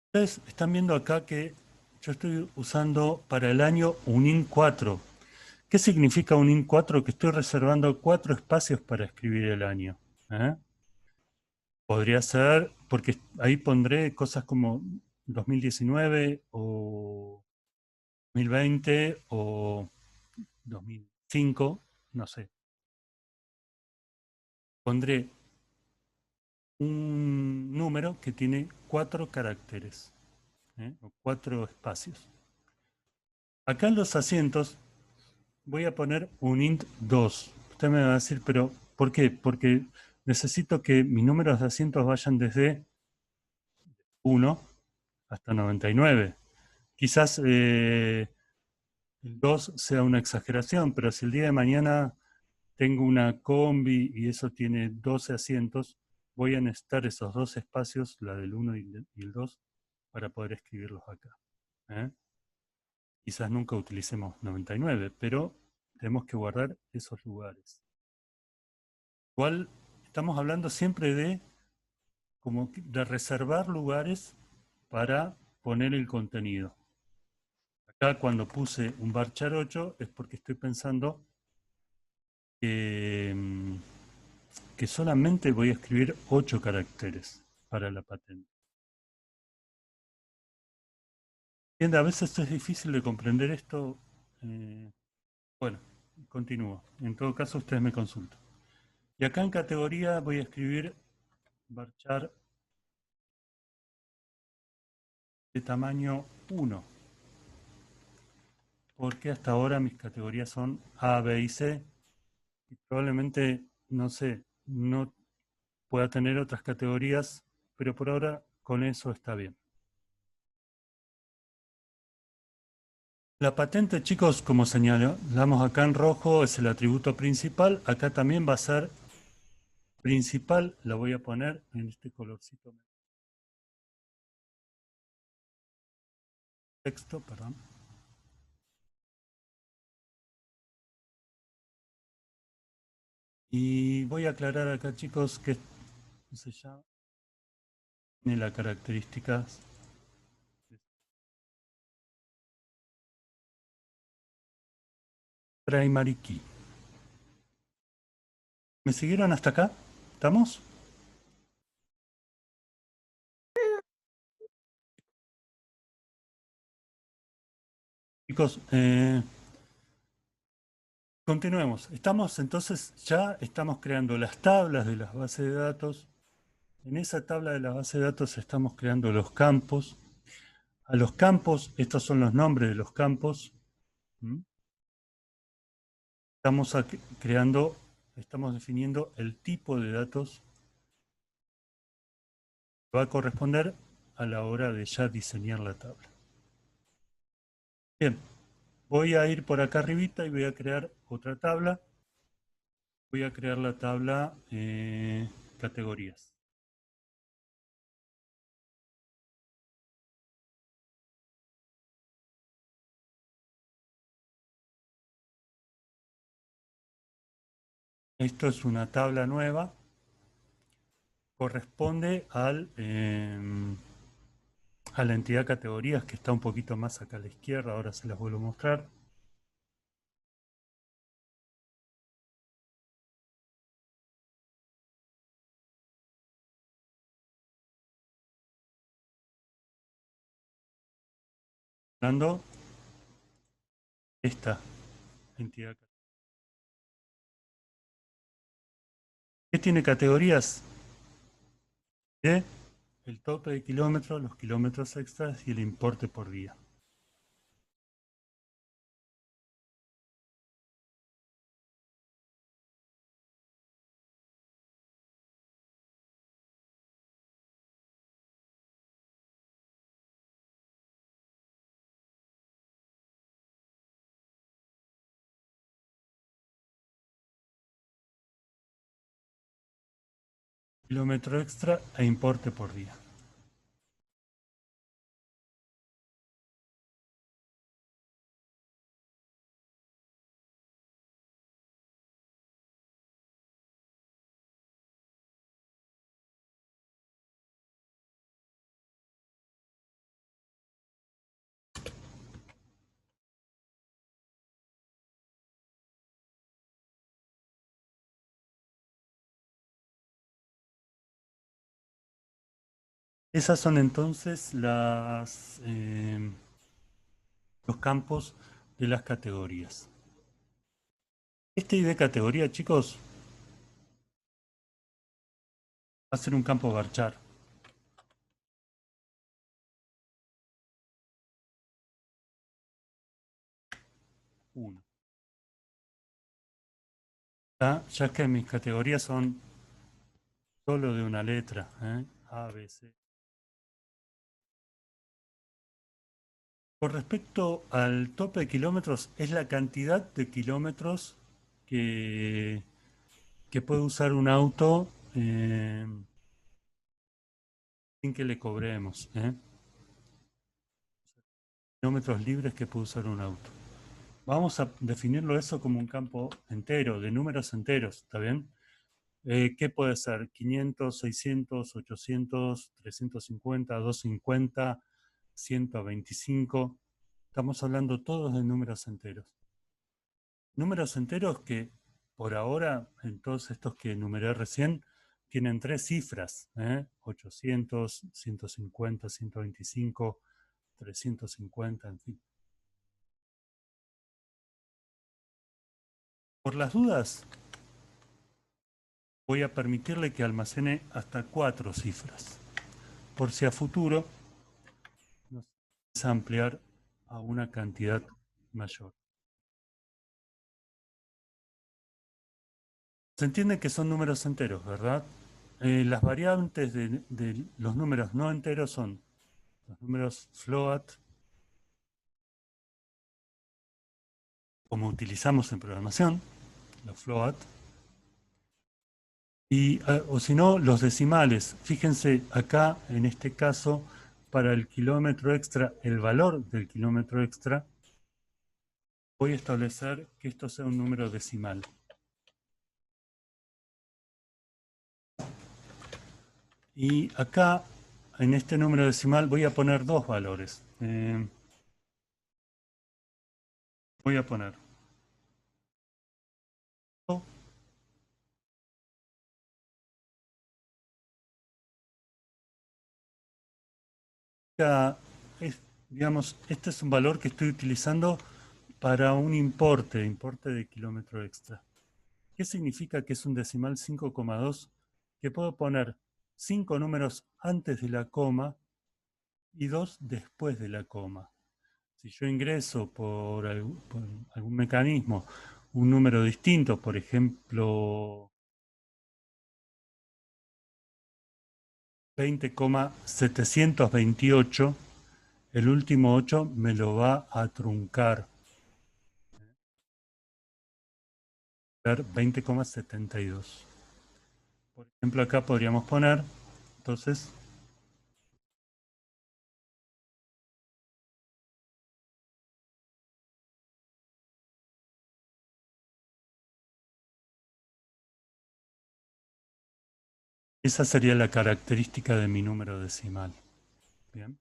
Ustedes están viendo acá que yo estoy usando para el año un int 4. ¿Qué significa un int 4? Que estoy reservando 4 espacios para escribir el año. Podría ser, porque ahí pondré cosas como 2019 o 2020 o 2005, no sé. Pondré un número que tiene 4 caracteres, o 4 espacios. Acá en los asientos voy a poner un int 2. Usted me va a decir, pero ¿por qué? Porque necesito que mis números de asientos vayan desde 1 hasta 99. Quizás el 2 sea una exageración, pero si el día de mañana tengo una combi y eso tiene 12 asientos, voy a necesitar esos dos espacios, la del 1 y el 2, para poder escribirlos acá. Quizás nunca utilicemos 99, pero tenemos que guardar esos lugares. Igual estamos hablando siempre de, de reservar lugares para poner el contenido. Acá cuando puse un varchar 8 es porque estoy pensando que solamente voy a escribir 8 caracteres. para la patente. Bien, a veces es difícil de comprender esto. Bueno, continúo. En todo caso, ustedes me consultan. Y acá en categoría voy a escribir varchar de tamaño 1. Porque hasta ahora mis categorías son A, B y C. Y probablemente, no sé, no pueda tener otras categorías, pero por ahora con eso está bien. La patente, chicos, como señalamos acá en rojo, es el atributo principal. Acá también va a ser principal. La voy a poner en este colorcito. Texto, perdón. Y voy a aclarar acá, chicos, que se llama tiene las características primary key. ¿Me siguieron hasta acá? ¿Estamos? Chicos, continuemos. Entonces ya estamos creando las tablas de las bases de datos. En esa tabla de la base de datos estamos creando los campos. A los campos, estos son los nombres de los campos. Estamos estamos definiendo el tipo de datos que va a corresponder a la hora de ya diseñar la tabla. Bien, voy a ir por acá arribita y voy a crear otra tabla. Voy a crear la tabla categorías. Esto es una tabla nueva. Corresponde a la entidad categorías, que está un poquito más acá a la izquierda. Ahora se las vuelvo a mostrar. Dando esta entidad. ¿Qué tiene categorías? El tope de kilómetros, los kilómetros extras y el importe por día. Kilómetro extra e importe por día. Esas son entonces los campos de las categorías. Este ID categoría, chicos, va a ser un campo varchar. Uno. Ya que mis categorías son solo de una letra, A, B, C. Con respecto al tope de kilómetros, es la cantidad de kilómetros que puede usar un auto sin que le cobremos. Kilómetros libres que puede usar un auto. Vamos a definirlo eso como un campo entero, de números enteros, ¿está bien? ¿Qué puede ser? 500, 600, 800, 350, 250, 125. Estamos hablando todos de números enteros. Números enteros que por ahora, en todos estos que enumeré recién, tienen 3 cifras, 800, 150, 125, 350, en fin. Por las dudas, voy a permitirle que almacene hasta 4 cifras, por si a futuro nos interesa ampliar a una cantidad mayor. Se entiende que son números enteros, ¿verdad? Las variantes de los números no enteros son los números float, como utilizamos en programación, los float, y, o si no, los decimales. Fíjense acá, en este caso, para el kilómetro extra, el valor del kilómetro extra, voy a establecer que esto sea un número decimal. Y acá, en este número decimal, voy a poner 2 valores. Voy a poner digamos, este es un valor que estoy utilizando para un importe de kilómetro extra. ¿Qué significa que es un decimal 5,2? Que puedo poner 5 números antes de la coma y 2 después de la coma. Si yo ingreso por algún mecanismo un número distinto, por ejemplo 20,728, el último 8 me lo va a truncar. 20,72. Por ejemplo, acá podríamos poner, entonces, esa sería la característica de mi número decimal. Bien.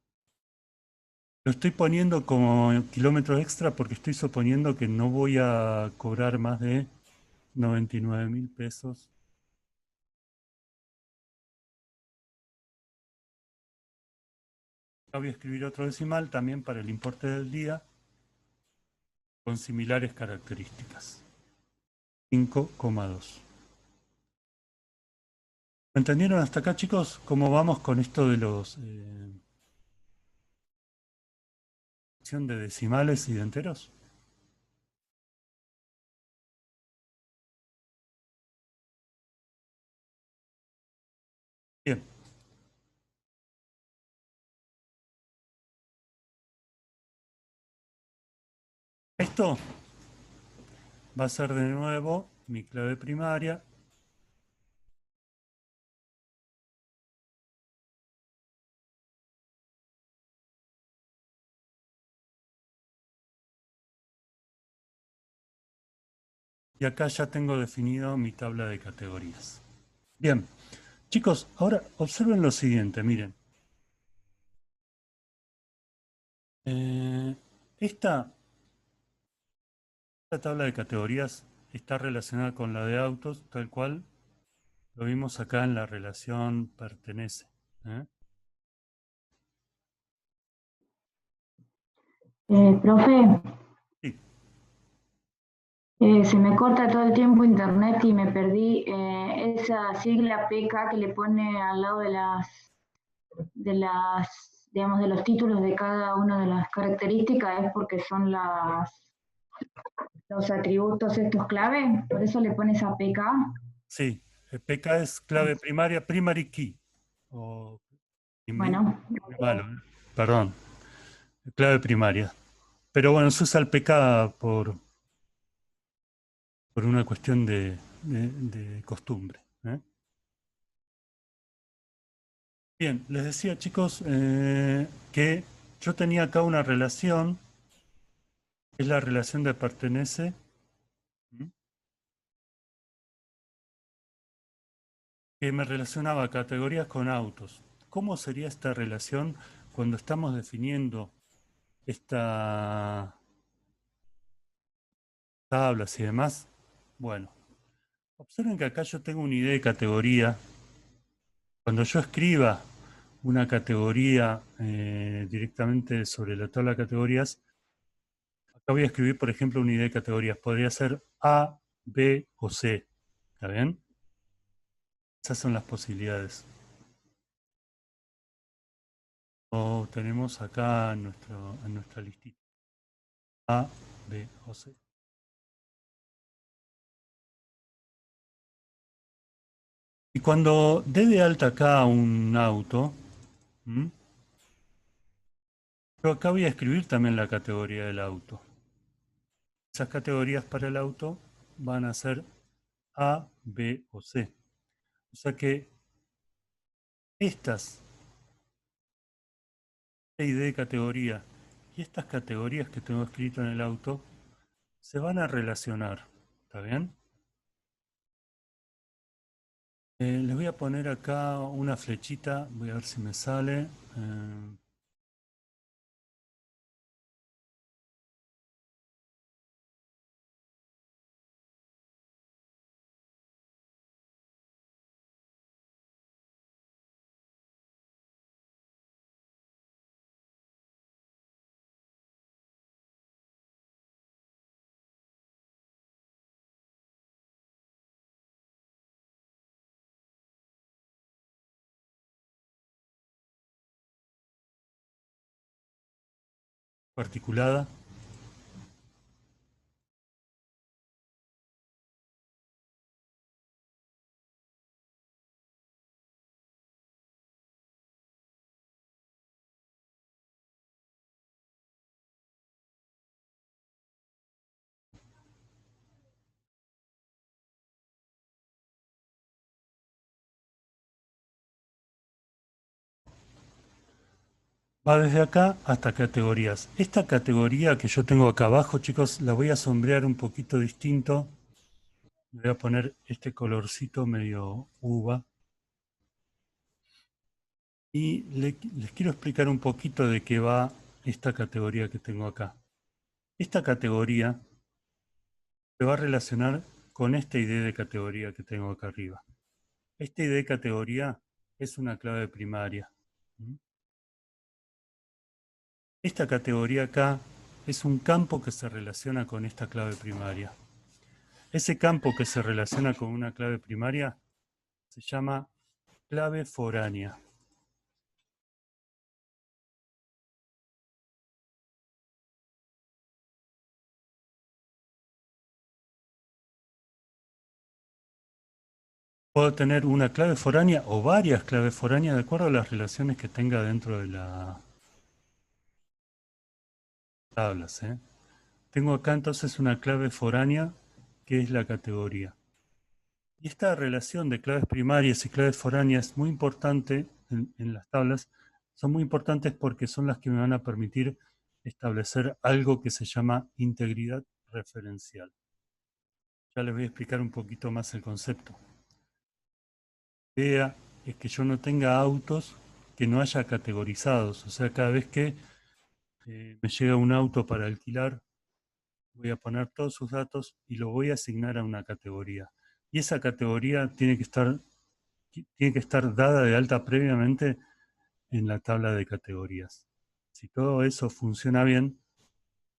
Lo estoy poniendo como kilómetro extra porque estoy suponiendo que no voy a cobrar más de 99.000 pesos. Acá voy a escribir otro decimal también para el importe del día con similares características. 5,2. ¿Entendieron hasta acá, chicos, cómo vamos con esto de los de decimales y de enteros? Bien. Esto va a ser de nuevo mi clave primaria. Y acá ya tengo definido mi tabla de categorías. Bien, chicos, ahora observen lo siguiente, miren. Esta tabla de categorías está relacionada con la de autos, tal cual lo vimos acá en la relación pertenece. Profe, Sí. se me corta todo el tiempo internet y me perdí esa sigla PK que le pone al lado digamos, de los títulos de cada una de las características, es porque son los atributos estos clave, por eso le pone esa PK. Sí, PK es clave primaria, primary key. Bueno, Malo, perdón, clave primaria. Pero bueno, se usa el PK por una cuestión de costumbre. Bien, les decía, chicos, que yo tenía acá una relación, que es la relación de pertenece. Que me relacionaba categorías con autos. ¿Cómo sería esta relación cuando estamos definiendo estas tablas y demás? Bueno, observen que acá yo tengo una idea de categoría Cuando yo escriba una categoría directamente sobre la tabla de categorías, acá voy a escribir, por ejemplo, una idea de categorías. Podría ser A, B o C. ¿Está bien? Esas son las posibilidades. O tenemos acá en nuestra listita. A, B o C. Y cuando dé de alta acá un auto, yo acá voy a escribir también la categoría del auto. Esas categorías para el auto van a ser A, B o C. O sea que estas ID de categoría y estas categorías que tengo escrito en el auto se van a relacionar. ¿Está bien? Les voy a poner acá una flechita, voy a ver si me sale. Particulada. Va desde acá hasta categorías. Esta categoría que yo tengo acá abajo, chicos, la voy a sombrear un poquito distinto. Le voy a poner este colorcito medio uva. Y les quiero explicar un poquito de qué va esta categoría que tengo acá. Esta categoría se va a relacionar con esta idea de categoría que tengo acá arriba. Esta idea de categoría es una clave primaria. Esta categoría acá es un campo que se relaciona con esta clave primaria. Ese campo que se relaciona con una clave primaria se llama clave foránea. Puedo tener una clave foránea o varias claves foráneas de acuerdo a las relaciones que tenga dentro de las tablas. Tengo acá entonces una clave foránea que es la categoría. Y esta relación de claves primarias y claves foráneas es muy importante en las tablas. Son muy importantes porque son las que me van a permitir establecer algo que se llama integridad referencial. Ya les voy a explicar un poquito más el concepto. La idea es que yo no tenga autos que no haya categorizados. O sea, cada vez que me llega un auto para alquilar, voy a poner todos sus datos y lo voy a asignar a una categoría. Y esa categoría tiene que estar dada de alta previamente en la tabla de categorías. Si todo eso funciona bien,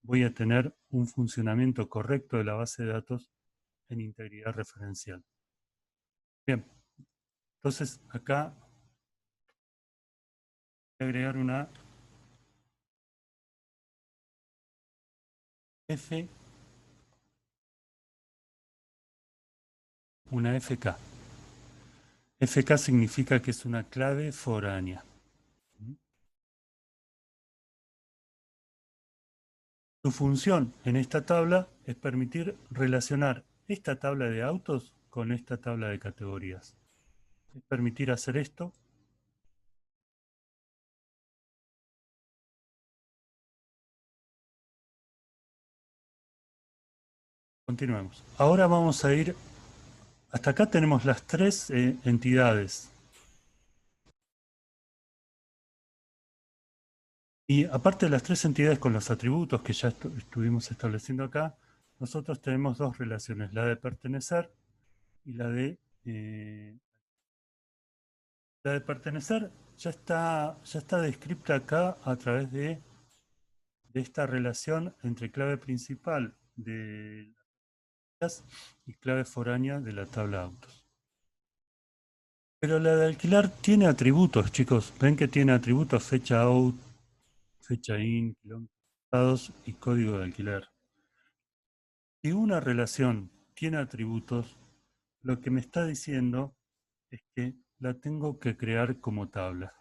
voy a tener un funcionamiento correcto de la base de datos en integridad referencial. Bien, entonces acá voy a agregar una F, una FK. FK significa que es una clave foránea. Su función en esta tabla es permitir relacionar esta tabla de autos con esta tabla de categorías. Es permitir hacer esto. Continuemos. Ahora vamos a ir, hasta acá tenemos las tres entidades. Y aparte de las tres entidades con los atributos que ya estuvimos estableciendo acá, nosotros tenemos dos relaciones, la de pertenecer y la de La de pertenecer ya está descrita acá a través de esta relación entre clave principal de las y clave foránea de la tabla autos. Pero la de alquilar tiene atributos, chicos. Ven que tiene atributos fecha out, fecha in, kilómetros y código de alquiler. Si una relación tiene atributos, lo que me está diciendo es que la tengo que crear como tabla.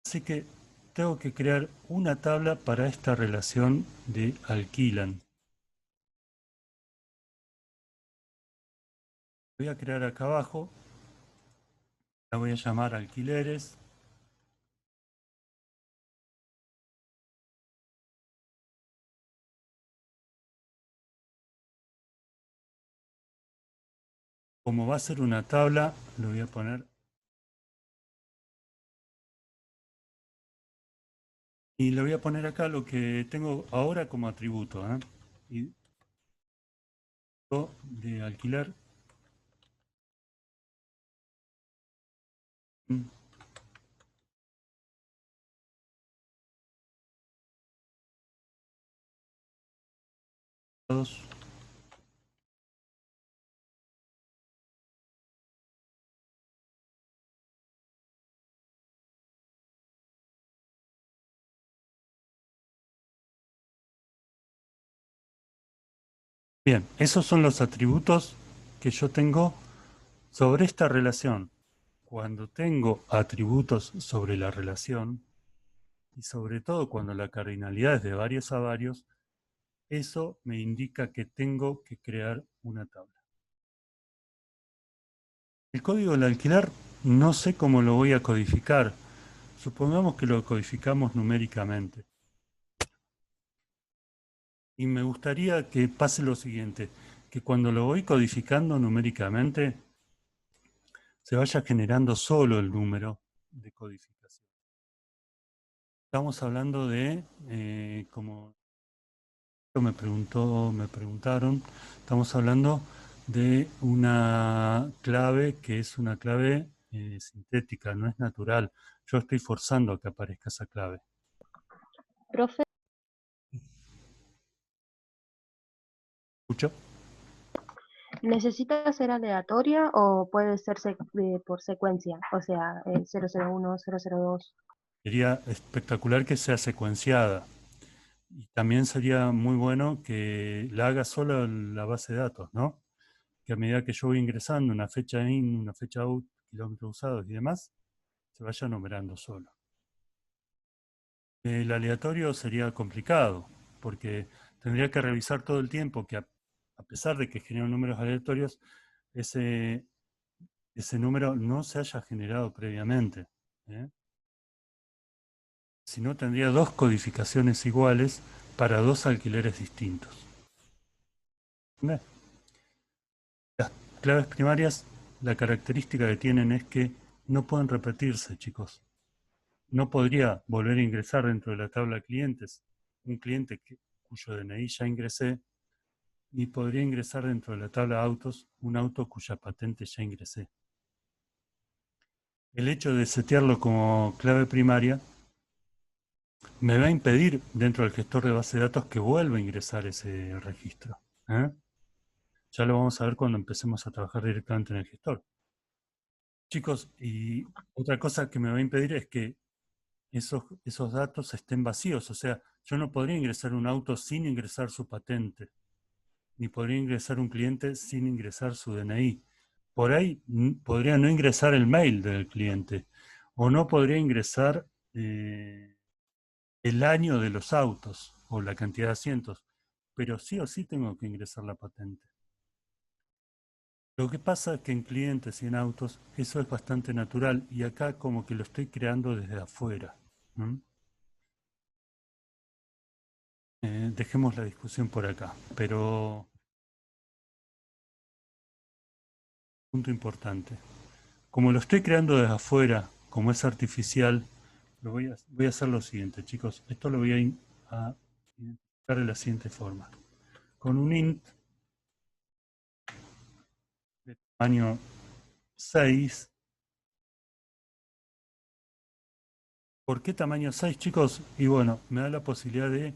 Así que tengo que crear una tabla para esta relación de alquilan. Voy a crear acá abajo, la voy a llamar alquileres. Como va a ser una tabla, lo voy a poner. Y le voy a poner acá lo que tengo ahora como atributo. Y de alquiler. Dos. Bien, esos son los atributos que yo tengo sobre esta relación. Cuando tengo atributos sobre la relación, y sobre todo cuando la cardinalidad es de varios a varios, eso me indica que tengo que crear una tabla. El código del alquiler no sé cómo lo voy a codificar. Supongamos que lo codificamos numéricamente. Y me gustaría que pase lo siguiente, que cuando lo voy codificando numéricamente, se vaya generando solo el número de codificación. Estamos hablando de, como me preguntaron, estamos hablando de una clave que es una clave sintética, no es natural. Yo estoy forzando a que aparezca esa clave. Profe, ¿Escucho? ¿necesita ser aleatoria o puede ser por secuencia? O sea, 001, 002. Sería espectacular que sea secuenciada. Y también sería muy bueno que la haga solo la base de datos, ¿no? Que a medida que yo voy ingresando una fecha in, una fecha out, kilómetros usados y demás, se vaya numerando solo. El aleatorio sería complicado, porque tendría que revisar todo el tiempo que a pesar de que genero números aleatorios, ese número no se haya generado previamente. Si no, tendría dos codificaciones iguales para dos alquileres distintos. ¿Entendés? Las claves primarias, la característica que tienen es que no pueden repetirse, chicos. No podría volver a ingresar dentro de la tabla de clientes un cliente cuyo DNI ya ingresé, ni podría ingresar dentro de la tabla de autos un auto cuya patente ya ingresé. El hecho de setearlo como clave primaria me va a impedir dentro del gestor de base de datos que vuelva a ingresar ese registro. Ya lo vamos a ver cuando empecemos a trabajar directamente en el gestor. Chicos, y otra cosa que me va a impedir es que esos datos estén vacíos. O sea, yo no podría ingresar un auto sin ingresar su patente, ni podría ingresar un cliente sin ingresar su DNI. Por ahí podría no ingresar el mail del cliente, o no podría ingresar el año de los autos, o la cantidad de asientos, pero sí o sí tengo que ingresar la patente. Lo que pasa es que en clientes y en autos eso es bastante natural y acá como que lo estoy creando desde afuera. Dejemos la discusión por acá, pero punto importante. Como lo estoy creando desde afuera, como es artificial, voy a hacer lo siguiente, chicos. Esto lo voy a identificar de la siguiente forma. Con un int de tamaño 6, ¿Por qué tamaño 6, chicos? Y bueno, me da la posibilidad de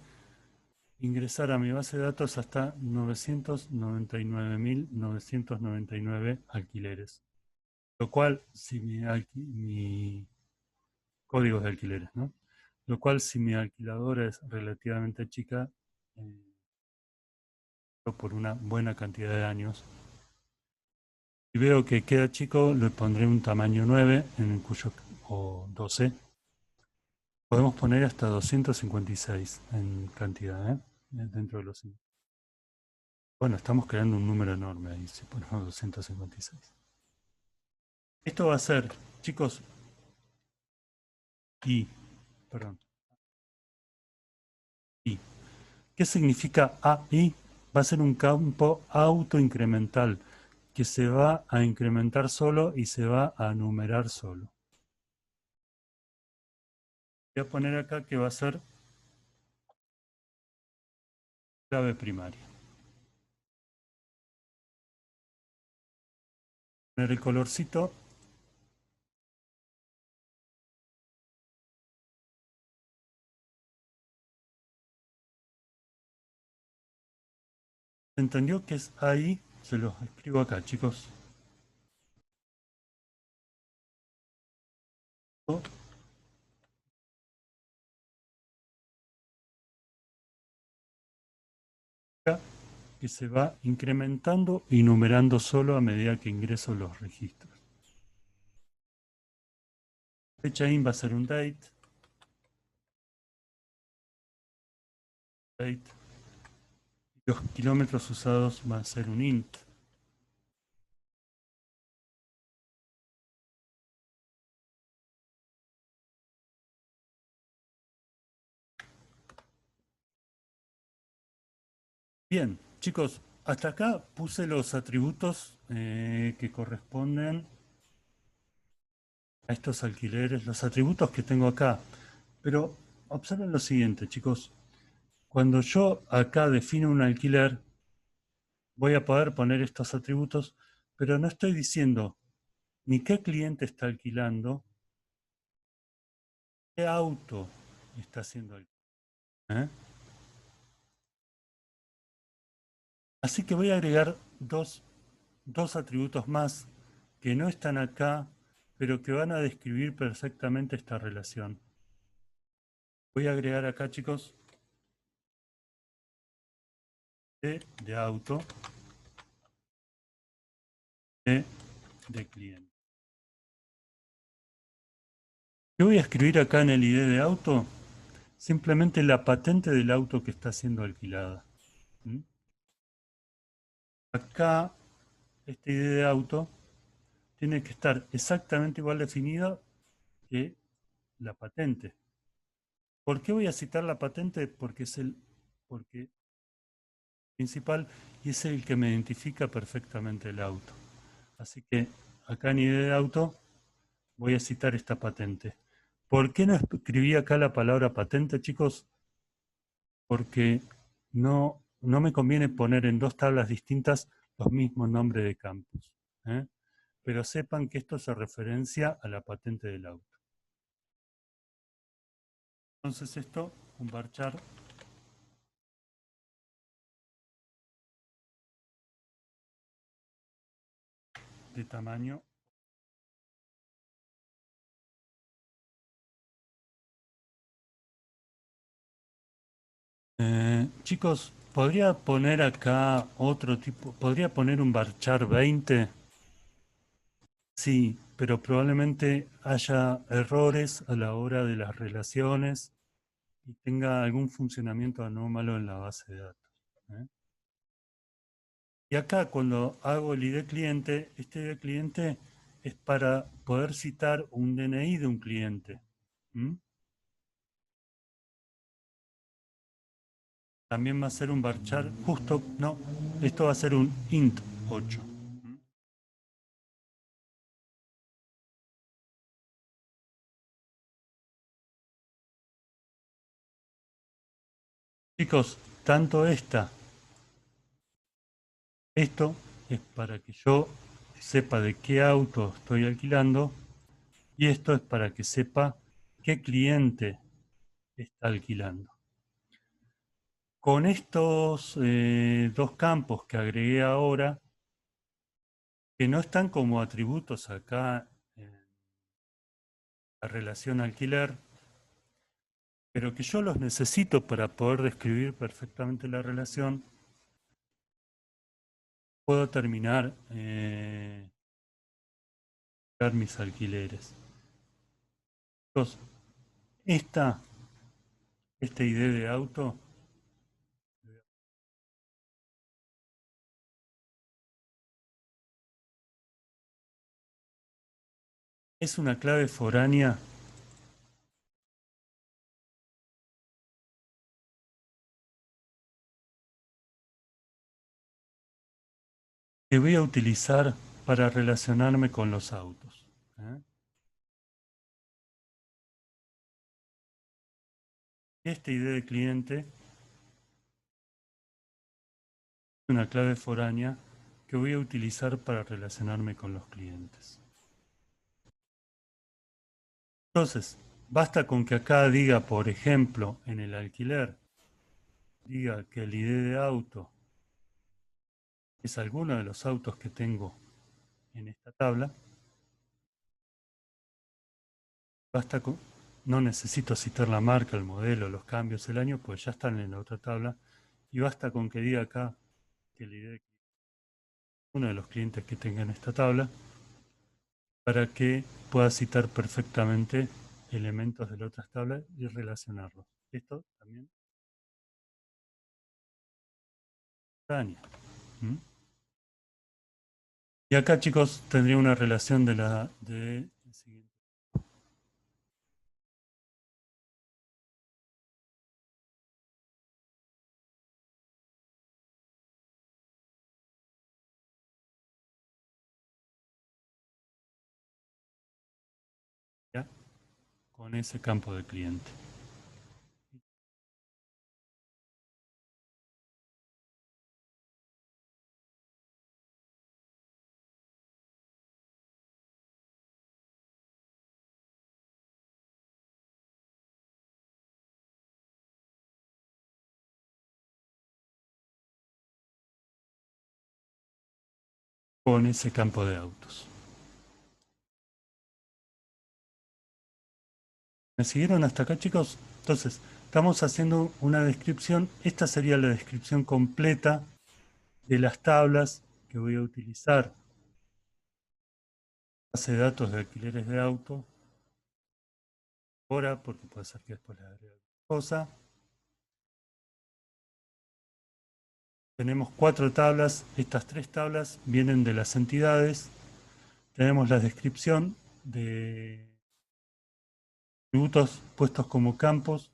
ingresar a mi base de datos hasta 999.999 alquileres. Lo cual, si mi códigos de alquileres, ¿no? Lo cual, si mi alquiladora es relativamente chica, por una buena cantidad de años. Si veo que queda chico, le pondré un tamaño 9, o 12. Podemos poner hasta 256 en cantidad, dentro de los 5. Bueno, estamos creando un número enorme ahí, si ponemos 256. Esto va a ser, chicos, I. ¿Qué significa AI? Va a ser un campo autoincremental que se va a incrementar solo y se va a numerar solo. Voy a poner acá que va a ser clave primaria. Poner el colorcito. ¿Se entendió que es ahí? Se los escribo acá, chicos. Que se va incrementando y numerando solo a medida que ingreso los registros. Fecha in va a ser un date. Los kilómetros usados va a ser un int. Bien, chicos, hasta acá puse los atributos que corresponden a estos alquileres, los atributos que tengo acá. Pero observen lo siguiente, chicos. Cuando yo acá defino un alquiler, voy a poder poner estos atributos, pero no estoy diciendo ni qué cliente está alquilando, qué auto está haciendo alquiler. Así que voy a agregar dos atributos más que no están acá, pero que van a describir perfectamente esta relación. Voy a agregar acá, chicos, de auto, de cliente. Yo voy a escribir acá en el ID de auto simplemente la patente del auto que está siendo alquilada. Acá, este ID de auto tiene que estar exactamente igual definida que la patente. ¿Por qué voy a citar la patente? Porque es el principal y es el que me identifica perfectamente el auto. Así que acá en ID de auto voy a citar esta patente. ¿Por qué no escribí acá la palabra patente, chicos? Porque no me conviene poner en dos tablas distintas los mismos nombres de campos. Pero sepan que esto se referencia a la patente del auto. Entonces esto, un varchar de tamaño. Chicos, ¿podría poner acá otro tipo? ¿Podría poner un varchar 20? Sí, pero probablemente haya errores a la hora de las relaciones y tenga algún funcionamiento anómalo en la base de datos. Y acá cuando hago el ID cliente, este ID cliente es para poder citar un DNI de un cliente. También va a ser un varchar justo, no, esto va a ser un int 8. Chicos, tanto esto es para que yo sepa de qué auto estoy alquilando y esto es para que sepa qué cliente está alquilando. Con estos dos campos que agregué ahora, que no están como atributos acá en la relación alquiler, pero que yo los necesito para poder describir perfectamente la relación, puedo terminar mis alquileres. Entonces, esta ID de auto es una clave foránea que voy a utilizar para relacionarme con los autos. Esta ID de cliente es una clave foránea que voy a utilizar para relacionarme con los clientes. Entonces, basta con que acá diga, por ejemplo, en el alquiler, diga que el ID de auto es alguno de los autos que tengo en esta tabla. Basta con, no necesito citar la marca, el modelo, los cambios, el año, pues ya están en la otra tabla. Y basta con que diga acá que el ID de uno de los clientes que tenga en esta tabla para que pueda citar perfectamente elementos de las otras tablas y relacionarlos. Esto también y acá, chicos, tendría una relación de la siguiente. ¿Ya? Con ese campo de cliente. Con ese campo de autos. ¿Me siguieron hasta acá, chicos? Entonces, estamos haciendo una descripción. Esta sería la descripción completa de las tablas que voy a utilizar. Base de datos de alquileres de auto. Ahora, porque puede ser que después le agregue otra cosa. Tenemos 4 tablas. Estas 3 tablas vienen de las entidades. Tenemos la descripción de atributos puestos como campos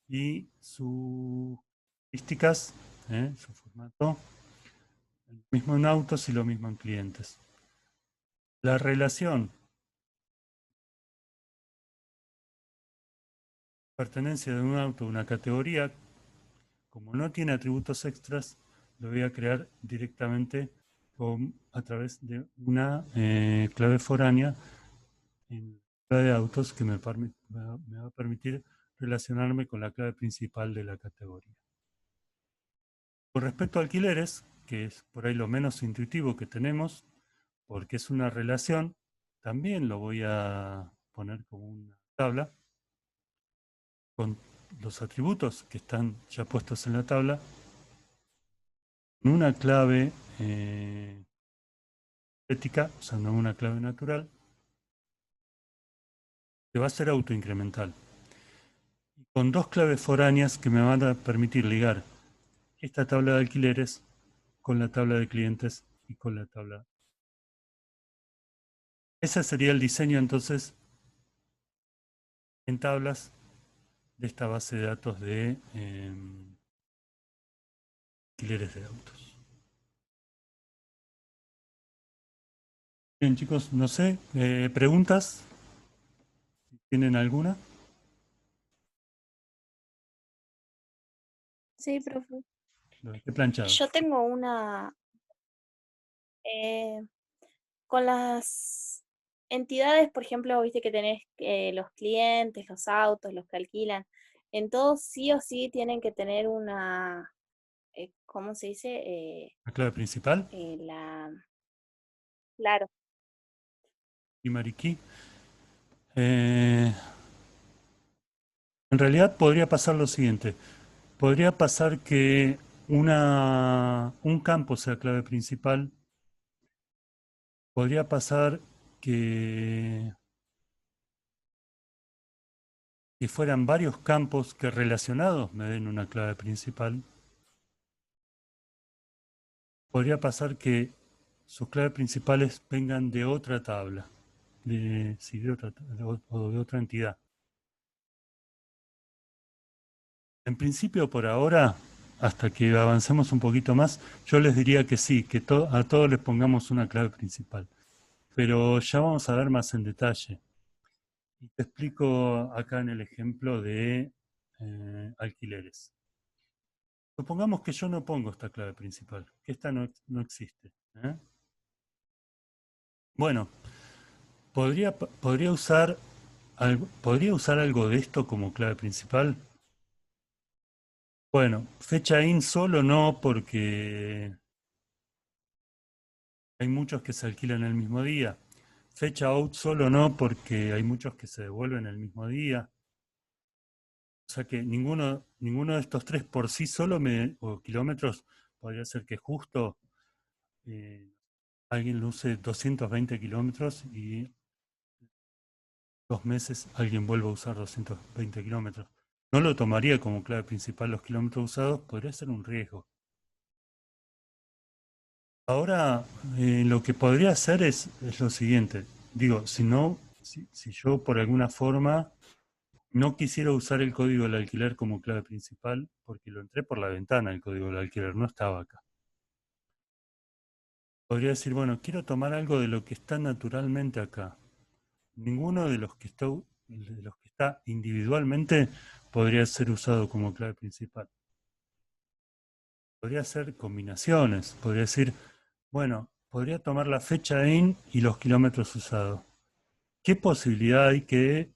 y sus características, su formato, lo mismo en autos y lo mismo en clientes. La relación pertenencia de un auto a una categoría, como no tiene atributos extras, lo voy a crear directamente a través de una clave foránea en la clave de autos que me va a permitir relacionarme con la clave principal de la categoría. Con respecto a alquileres, que es por ahí lo menos intuitivo que tenemos, porque es una relación, también lo voy a poner como una tabla con los atributos que están ya puestos en la tabla, una clave ética, o sea, no una clave natural, que va a ser autoincremental. Y con 2 claves foráneas que me van a permitir ligar esta tabla de alquileres con la tabla de clientes y con la tabla. Ese sería el diseño entonces en tablas de esta base de datos de alquileres de autos. Bien, chicos, no sé, ¿preguntas? ¿Tienen alguna? Sí, profe. ¿Qué planchado? Yo tengo una con las entidades, por ejemplo, viste que tenés los clientes, los autos, los que alquilan, en todos sí o sí tienen que tener una, ¿cómo se dice? ¿La clave principal? La, claro, ¿Y Mariquí? En realidad podría pasar lo siguiente. Podría pasar que un campo sea clave principal. Podría pasar que, que fueran varios campos que relacionados me den una clave principal. Podría pasar que sus claves principales vengan de otra tabla, sí, o de otra entidad. En principio, por ahora, hasta que avancemos un poquito más, yo les diría que sí, que a todos les pongamos una clave principal. Pero ya vamos a ver más en detalle. Y te explico acá en el ejemplo de alquileres. Supongamos que yo no pongo esta clave principal, que esta no existe. Bueno, podría usar algo de esto como clave principal. Bueno, fecha in solo no, porque hay muchos que se alquilan el mismo día. Fecha out solo no, porque hay muchos que se devuelven el mismo día. O sea que ninguno de estos tres por sí solo o kilómetros podría ser que justo alguien lo use 220 kilómetros y 2 meses alguien vuelva a usar 220 kilómetros. No lo tomaría como clave principal los kilómetros usados, podría ser un riesgo. Ahora, lo que podría hacer es lo siguiente. Digo, si yo por alguna forma no quisiera usar el código del alquiler como clave principal, porque lo entré por la ventana el código del alquiler, no estaba acá. Podría decir, bueno, quiero tomar algo de lo que está naturalmente acá. Ninguno de los que está individualmente podría ser usado como clave principal. Podría hacer combinaciones, podría decir, bueno, podría tomar la fecha in y los kilómetros usados. ¿Qué posibilidad hay que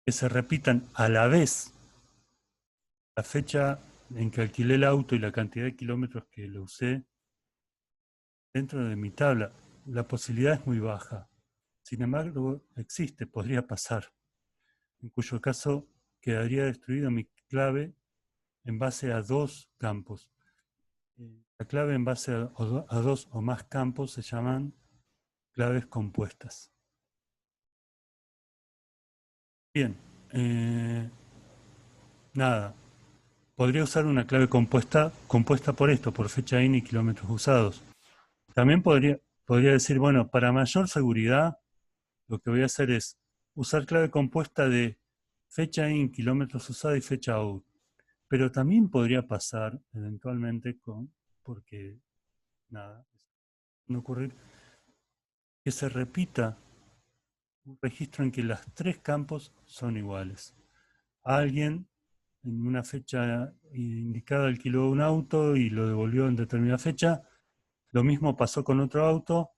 se repitan a la vez la fecha en que alquilé el auto y la cantidad de kilómetros que lo usé dentro de mi tabla? La posibilidad es muy baja. Sin embargo, existe, podría pasar, en cuyo caso quedaría destruida mi clave en base a dos campos. La clave en base a dos o más campos se llaman claves compuestas. Bien, nada, podría usar una clave compuesta por esto, por fecha in y kilómetros usados. También podría decir, bueno, para mayor seguridad, lo que voy a hacer es usar clave compuesta de fecha in, kilómetros usados y fecha out. Pero también podría pasar eventualmente porque nada, no ocurrir que se repita un registro en que los tres campos son iguales. Alguien en una fecha indicada alquiló un auto y lo devolvió en determinada fecha. Lo mismo pasó con otro auto.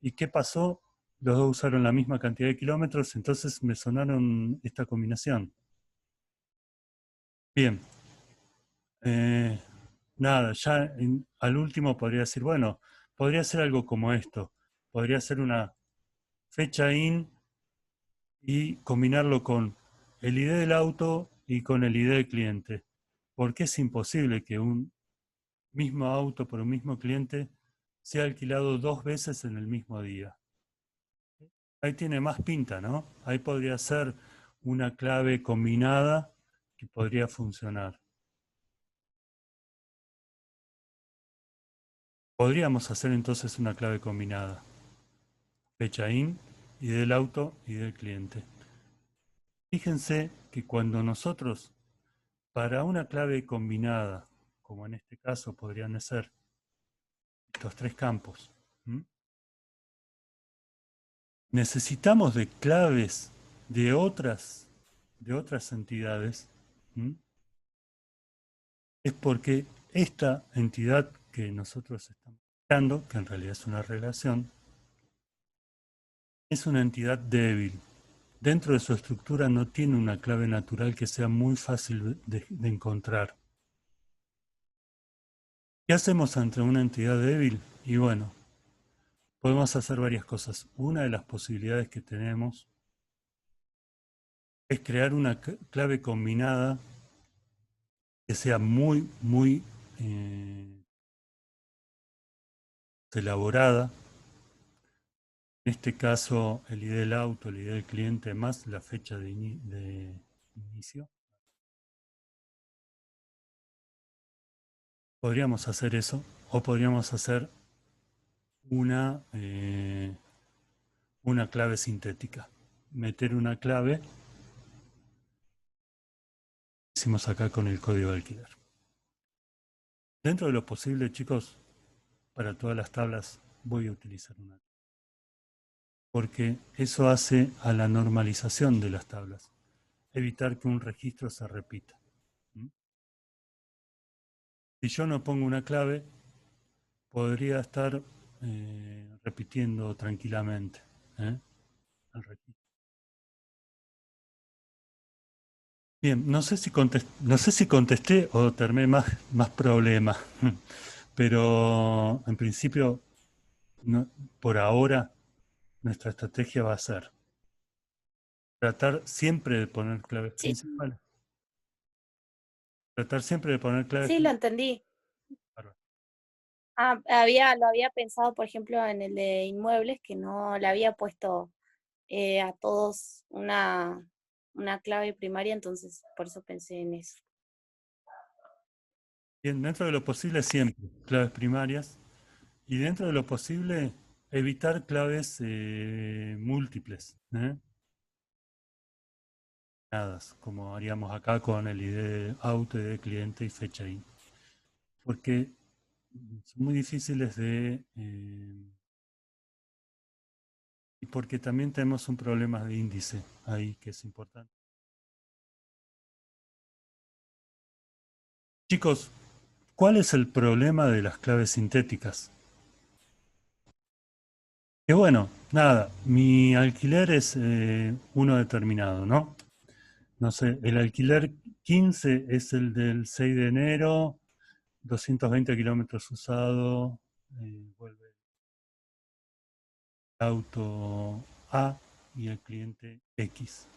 ¿Y qué pasó? Los dos usaron la misma cantidad de kilómetros, entonces me sonaron esta combinación. Bien. Nada, ya al último podría decir, bueno, podría ser algo como esto. Podría ser una fecha in y combinarlo con el ID del auto y con el ID del cliente. Porque es imposible que un mismo auto por un mismo cliente sea alquilado 2 veces en el mismo día. Ahí tiene más pinta, ¿no? Ahí podría ser una clave combinada que podría funcionar. Podríamos hacer entonces una clave combinada. Fecha in y del auto y del cliente. Fíjense que cuando nosotros, para una clave combinada, como en este caso podrían ser estos tres campos, necesitamos de claves de otras entidades, es porque esta entidad que nosotros estamos buscando, que en realidad es una relación, es una entidad débil. Dentro de su estructura no tiene una clave natural que sea muy fácil de encontrar. ¿Qué hacemos ante una entidad débil? Y bueno, podemos hacer varias cosas. Una de las posibilidades que tenemos es crear una clave combinada que sea muy elaborada. En este caso, el ID del auto, el ID del cliente, más la fecha de inicio. Podríamos hacer eso, o podríamos hacer una clave sintética. Meter una clave, hicimos acá con el código de alquiler. Dentro de lo posible, chicos, para todas las tablas voy a utilizar una. Porque eso hace a la normalización de las tablas. Evitar que un registro se repita. Si yo no pongo una clave, podría estar repitiendo tranquilamente el registro. Bien, no sé si contesté o terminé más problemas, pero en principio, por ahora, nuestra estrategia va a ser tratar siempre de poner claves Sí, principales. Tratar siempre de poner claves sí, lo principales. entendí. Bárbaro. Lo había pensado, por ejemplo, en el de inmuebles, que no le había puesto a todos una clave primaria, entonces por eso pensé en eso. Bien, dentro de lo posible siempre, claves primarias. Y dentro de lo posible, evitar claves múltiples. Como haríamos acá con el ID auto, ID cliente y fecha I. Porque son muy difíciles y porque también tenemos un problema de índice ahí que es importante. Chicos, ¿cuál es el problema de las claves sintéticas? Que bueno, nada, mi alquiler es uno determinado, ¿no? No sé, el alquiler 15 es el del 6 de enero, 220 kilómetros usado, vuelve el auto A y el cliente X.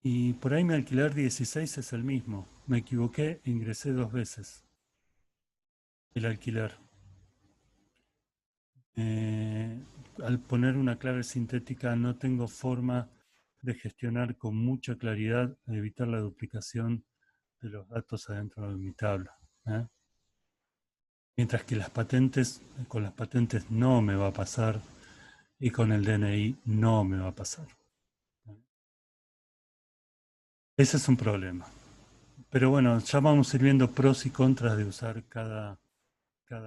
Y por ahí mi alquiler 16 es el mismo. Me equivoqué, ingresé 2 veces el alquiler. Al poner una clave sintética no tengo forma de gestionar con mucha claridad, de evitar la duplicación de los datos adentro de mi tabla. Mientras que con las patentes no me va a pasar y con el DNI no me va a pasar. Ese es un problema. Pero bueno, ya vamos a ir viendo pros y contras de usar cada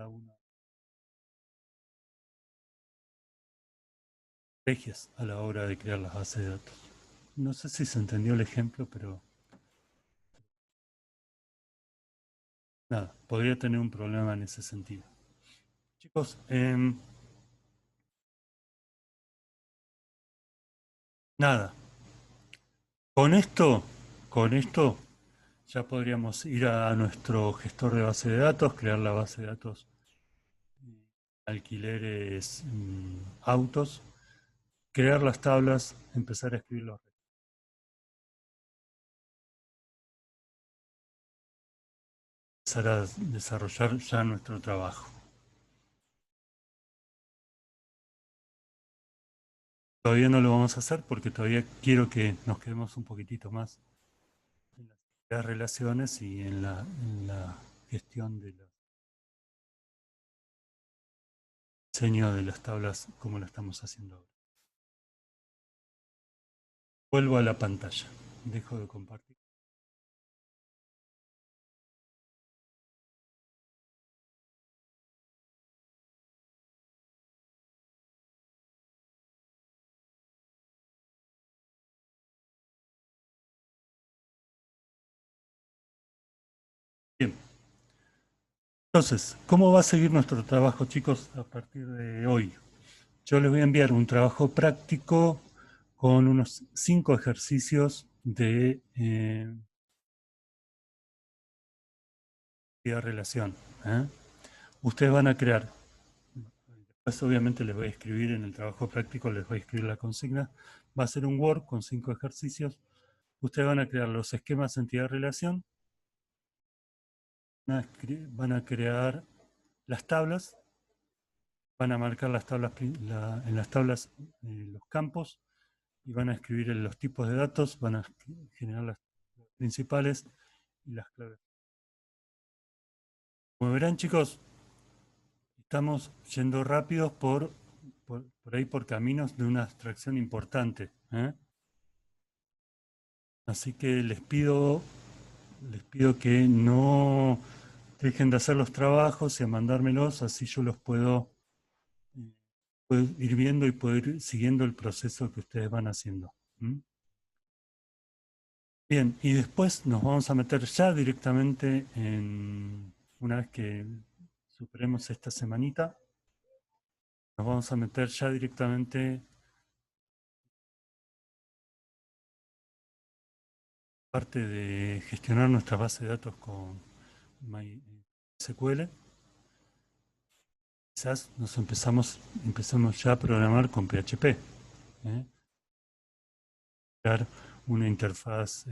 una. Estrategias a la hora de crear las bases de datos. No sé si se entendió el ejemplo, pero nada, podría tener un problema en ese sentido. Chicos, nada, con esto ya podríamos ir a nuestro gestor de base de datos, crear la base de datos alquileres autos, crear las tablas, empezar a escribir los registros. Empezar a desarrollar ya nuestro trabajo. Todavía no lo vamos a hacer porque todavía quiero que nos quedemos un poquitito más en las relaciones y en la gestión del diseño de las tablas como lo estamos haciendo ahora. Vuelvo a la pantalla. Dejo de compartir. Bien. Entonces, ¿cómo va a seguir nuestro trabajo, chicos, a partir de hoy? yo les voy a enviar un trabajo práctico con unos 5 ejercicios de relación. Ustedes van a crear, después obviamente les voy a escribir en el trabajo práctico, les voy a escribir la consigna, va a ser un Word con 5 ejercicios. Ustedes van a crear los esquemas entidad-relación, van a crear las tablas, van a marcar las tablas, en las tablas los campos y van a escribir los tipos de datos, van a generar las principales y las claves. Como verán, chicos, estamos yendo rápidos por ahí por caminos de una abstracción importante. Así que les pido que no dejen de hacer los trabajos y a mandármelos, así yo los puedo ir viendo y puedo ir siguiendo el proceso que ustedes van haciendo. Bien, y después nos vamos a meter ya directamente una vez que superemos esta semanita, nos vamos a meter ya directamente parte de gestionar nuestra base de datos con MySQL. Quizás empezamos ya a programar con PHP. Crear una interfaz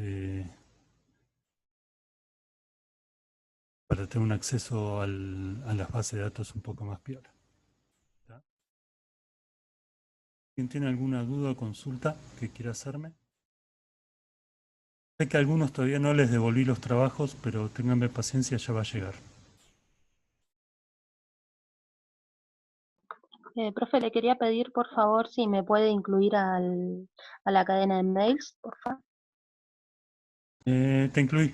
para tener un acceso a las bases de datos un poco más piola. ¿Quién tiene alguna duda o consulta que quiera hacerme? Sé que a algunos todavía no les devolví los trabajos, pero ténganme paciencia, ya va a llegar. Profe, le quería pedir, por favor, si me puede incluir a la cadena de mails, por favor. Te incluí.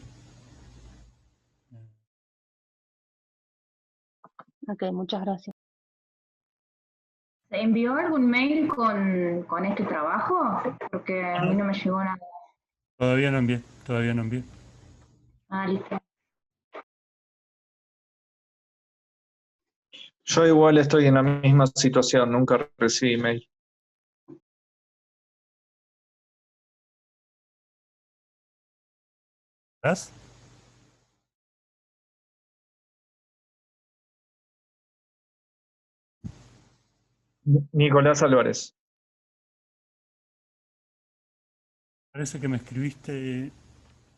Ok, muchas gracias. ¿Se envió algún mail con este trabajo? Porque a mí no me llegó nada. Todavía no envié. Ah, listo. Yo igual estoy en la misma situación, nunca recibí mail. ¿Estás? Nicolás Álvarez. Parece que me escribiste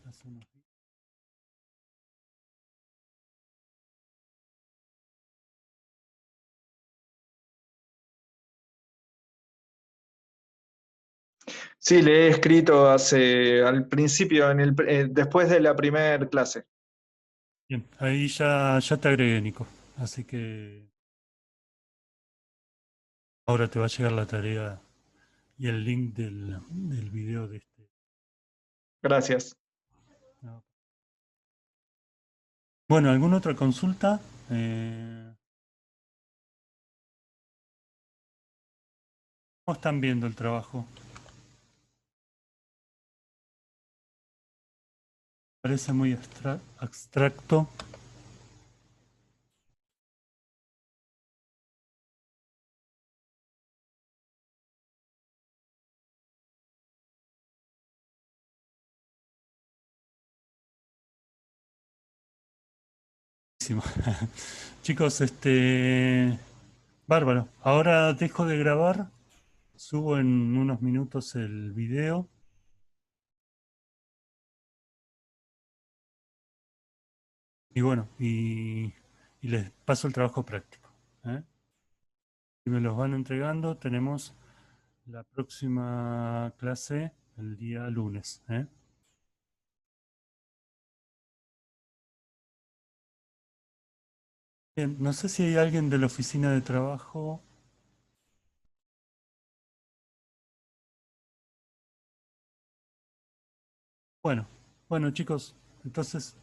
hace unos días. Sí, le he escrito al principio, después de la primera clase. Bien, ahí ya te agregué, Nico. Así que ahora te va a llegar la tarea y el link del video de este. Gracias. No. Bueno, ¿alguna otra consulta? ¿Cómo están viendo el trabajo? Parece muy abstracto. Chicos, bárbaro. Ahora dejo de grabar. Subo en unos minutos el video. Y bueno, y les paso el trabajo práctico. Si me los van entregando, tenemos la próxima clase el día lunes. Bien, no sé si hay alguien de la oficina de trabajo. Bueno, chicos, entonces